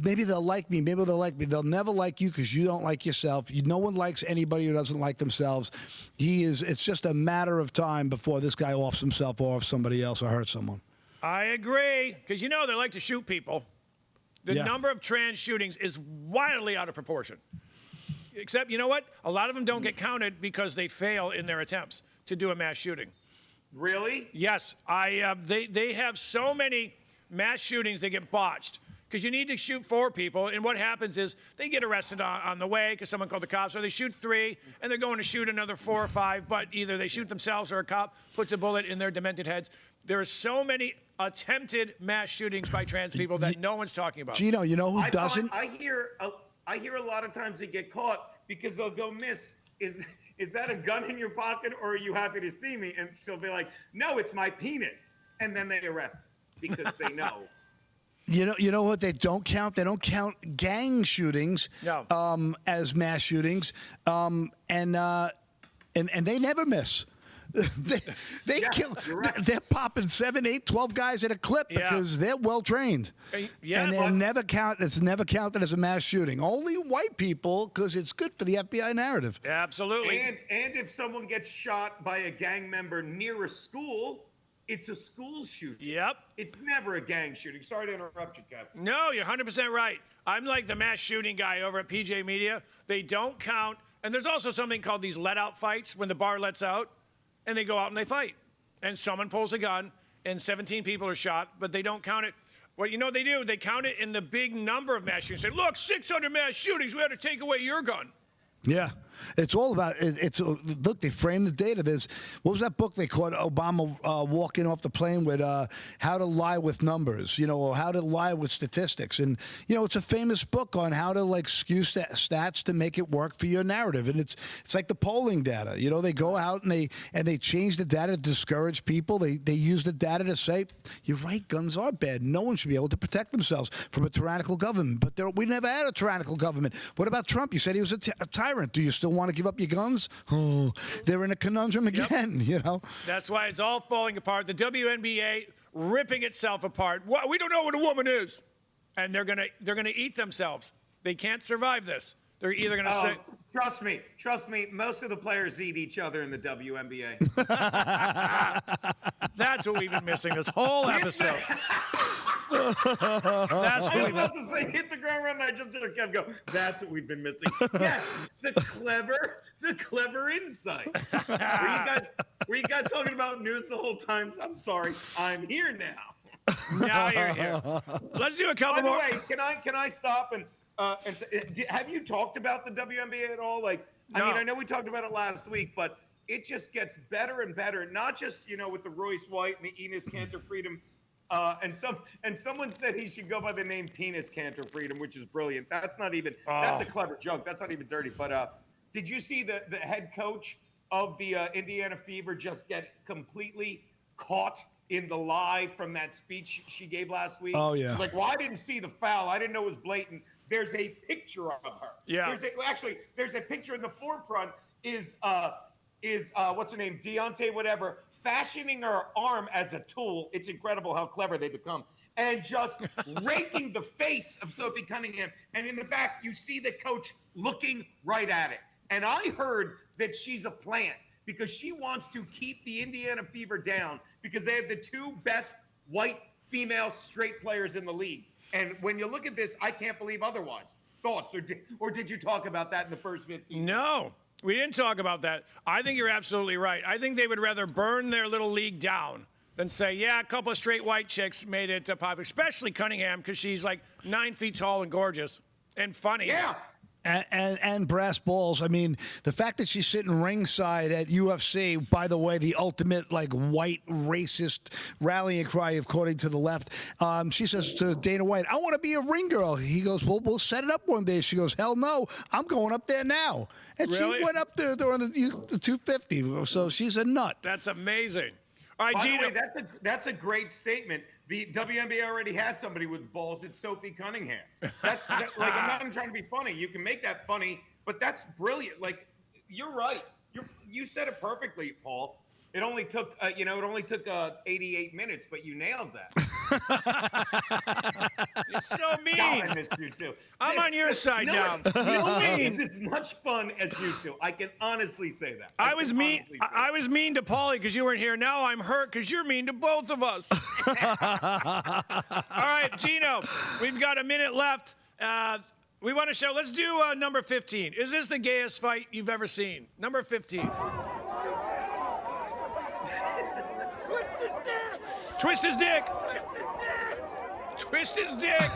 maybe they'll like me. Maybe they'll like me. They'll never like you because you don't like yourself. No one likes anybody who doesn't like themselves. It's just a matter of time before this guy offs himself or offs somebody else or hurts someone. I agree, because they like to shoot people. The number of trans shootings is wildly out of proportion. Except, you know what? A lot of them don't get counted because they fail in their attempts to do a mass shooting. Really? Yes. They have so many mass shootings that get botched because you need to shoot 4 people, and what happens is they get arrested on the way because someone called the cops, or they shoot 3, and they're going to shoot another 4 or 5, but either they shoot themselves or a cop puts a bullet in their demented heads. There are so many attempted mass shootings by trans people that no one's talking about. Gino, you know who doesn't? I hear a lot of times they get caught because they'll go, "Miss, is that a gun in your pocket, or are you happy to see me?" And she'll be like, "No, it's my penis." And then they arrest them because they know. You know what they don't count? They don't count gang shootings as mass shootings, and they never miss. They kill. Right. They're popping 7, 8, 12 guys at a clip because they're well trained. And they never count. It's never counted as a mass shooting. Only white people, because it's good for the FBI narrative. Absolutely. And if someone gets shot by a gang member near a school, it's a school shooting. Yep. It's never a gang shooting. Sorry to interrupt you, Kevin. No, you're 100% right. I'm like the mass shooting guy over at PJ Media. They don't count. And there's also something called these let-out fights, when the bar lets out, and they go out and they fight. And someone pulls a gun, and 17 people are shot, but they don't count it. Well, you know what they do? They count it in the big number of mass shootings. Say, look, 600 mass shootings. We had to take away your gun. Yeah. It's all about look, they framed the data. What was that book they caught Obama walking off the plane with, How to Lie with Numbers, or how to lie with statistics. And, it's a famous book on how to skew stats to make it work for your narrative. And it's like the polling data. They go out and they change the data to discourage people. They use the data to say, you're right, guns are bad. No one should be able to protect themselves from a tyrannical government. But we never had a tyrannical government. What about Trump? You said he was a tyrant. Do you still want to give up your guns? Oh, they're in a conundrum again, That's why it's all falling apart. The WNBA ripping itself apart. We don't know what a woman is. And they're gonna eat themselves. They can't survive this. They're either gonna say, Trust me, most of the players eat each other in the WNBA. That's what we've been missing this whole episode. That's I was about to say hit the ground running. I just kept going. That's what we've been missing. Yes, the clever insight. Were you guys talking about news the whole time? I'm sorry. I'm here now. Now you're here. Let's do a couple more. By the way, can I stop and have you talked about the WNBA at all? I know we talked about it last week, but it just gets better and better. Not just with the Royce White and the Enes Kanter Freedom. And someone said he should go by the name Penis Kanter Freedom, which is brilliant. That's not even that's a clever joke. That's not even dirty. But did you see the head coach of the Indiana Fever just get completely caught in the lie from that speech she gave last week? Oh yeah. She's like, well, I didn't see the foul. I didn't know it was blatant. There's a picture of her. Yeah. There's a picture in the forefront is what's her name? Deontay, whatever, fashioning her arm as a tool. It's incredible how clever they become. And just raking the face of Sophie Cunningham. And in the back, you see the coach looking right at it. And I heard that she's a plant because she wants to keep the Indiana Fever down because they have the 2 best white female straight players in the league. And when you look at this, I can't believe otherwise. Thoughts? Or did you talk about that in the first 15 minutes? No, we didn't talk about that. I think you're absolutely right. I think they would rather burn their little league down than say, yeah, a couple of straight white chicks made it popular, especially Cunningham because she's like 9 feet tall and gorgeous. And funny. Yeah. And brass balls. I mean, the fact that she's sitting ringside at UFC, by the way, the ultimate like white racist rallying cry, according to the left. She says to Dana White, "I want to be a ring girl." He goes, "Well, we'll set it up one day." She goes, "Hell no, I'm going up there now." And Really? she went up there on the 250. So she's a nut. That's amazing. All right, By Gino. the way, that's a great statement. The WNBA already has somebody with balls. It's Sophie Cunningham. Like, I'm not even trying to be funny. You can make that funny, but that's brilliant. Like, you're right. You said it perfectly, Paul. It only took, 88 minutes, but you nailed that. You're so mean. God, I missed you too. I'm on your side now. No one You're is mean. as much fun as you two. I can honestly say that. I was mean. I was mean to Paulie because you weren't here. Now I'm hurt because you're mean to both of us. All right, Gino, we've got a minute left. We want to show. Let's do number 15. Is this the gayest fight you've ever seen? Number 15. Twist his dick. Twist his dick.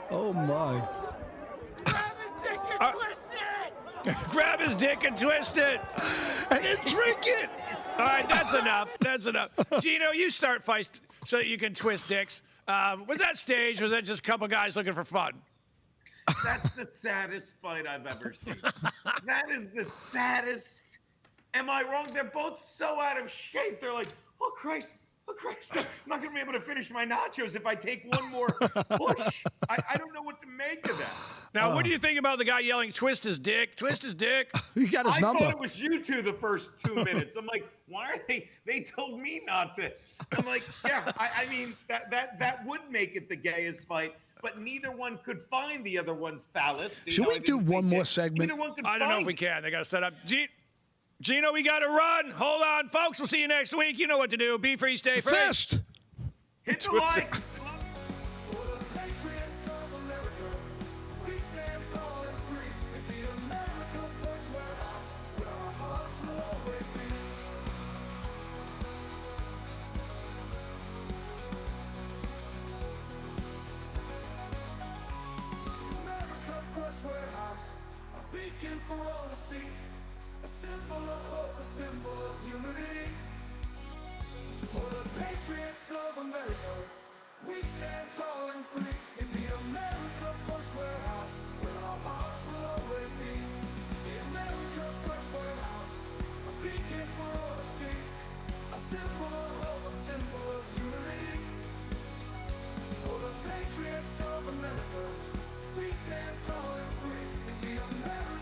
Oh my. Grab his dick and twist it. And then drink it. All right, that's enough. That's enough. Gino, you start fights so that you can twist dicks. Was that staged? Was that just a couple guys looking for fun? That's the saddest fight I've ever seen. That is the saddest. Am I wrong? They're both so out of shape. They're like, oh Christ, I'm not going to be able to finish my nachos if I take one more push. I don't know what to make of that. Now, what do you think about the guy yelling, twist his dick, twist his dick? He got his number. I thought it was you two the first 2 minutes. I'm like, why are they told me not to. I'm like, yeah, I mean, that would make it the gayest fight. But neither one could find the other one's phallus. Should we do one more segment? Neither one could I don't know if we can. They got to set up. Gino, we got to run. Hold on, folks. We'll see you next week. You know what to do. Be free, stay free. Fist. Hit the like. For all to see, a symbol of hope, a symbol of unity. For the patriots of America, we stand tall and free in the America First Warehouse, where our hearts will always be. The America First Warehouse, a beacon for all to see, a symbol of hope, a symbol of unity. For the patriots of America, we stand tall and free in the America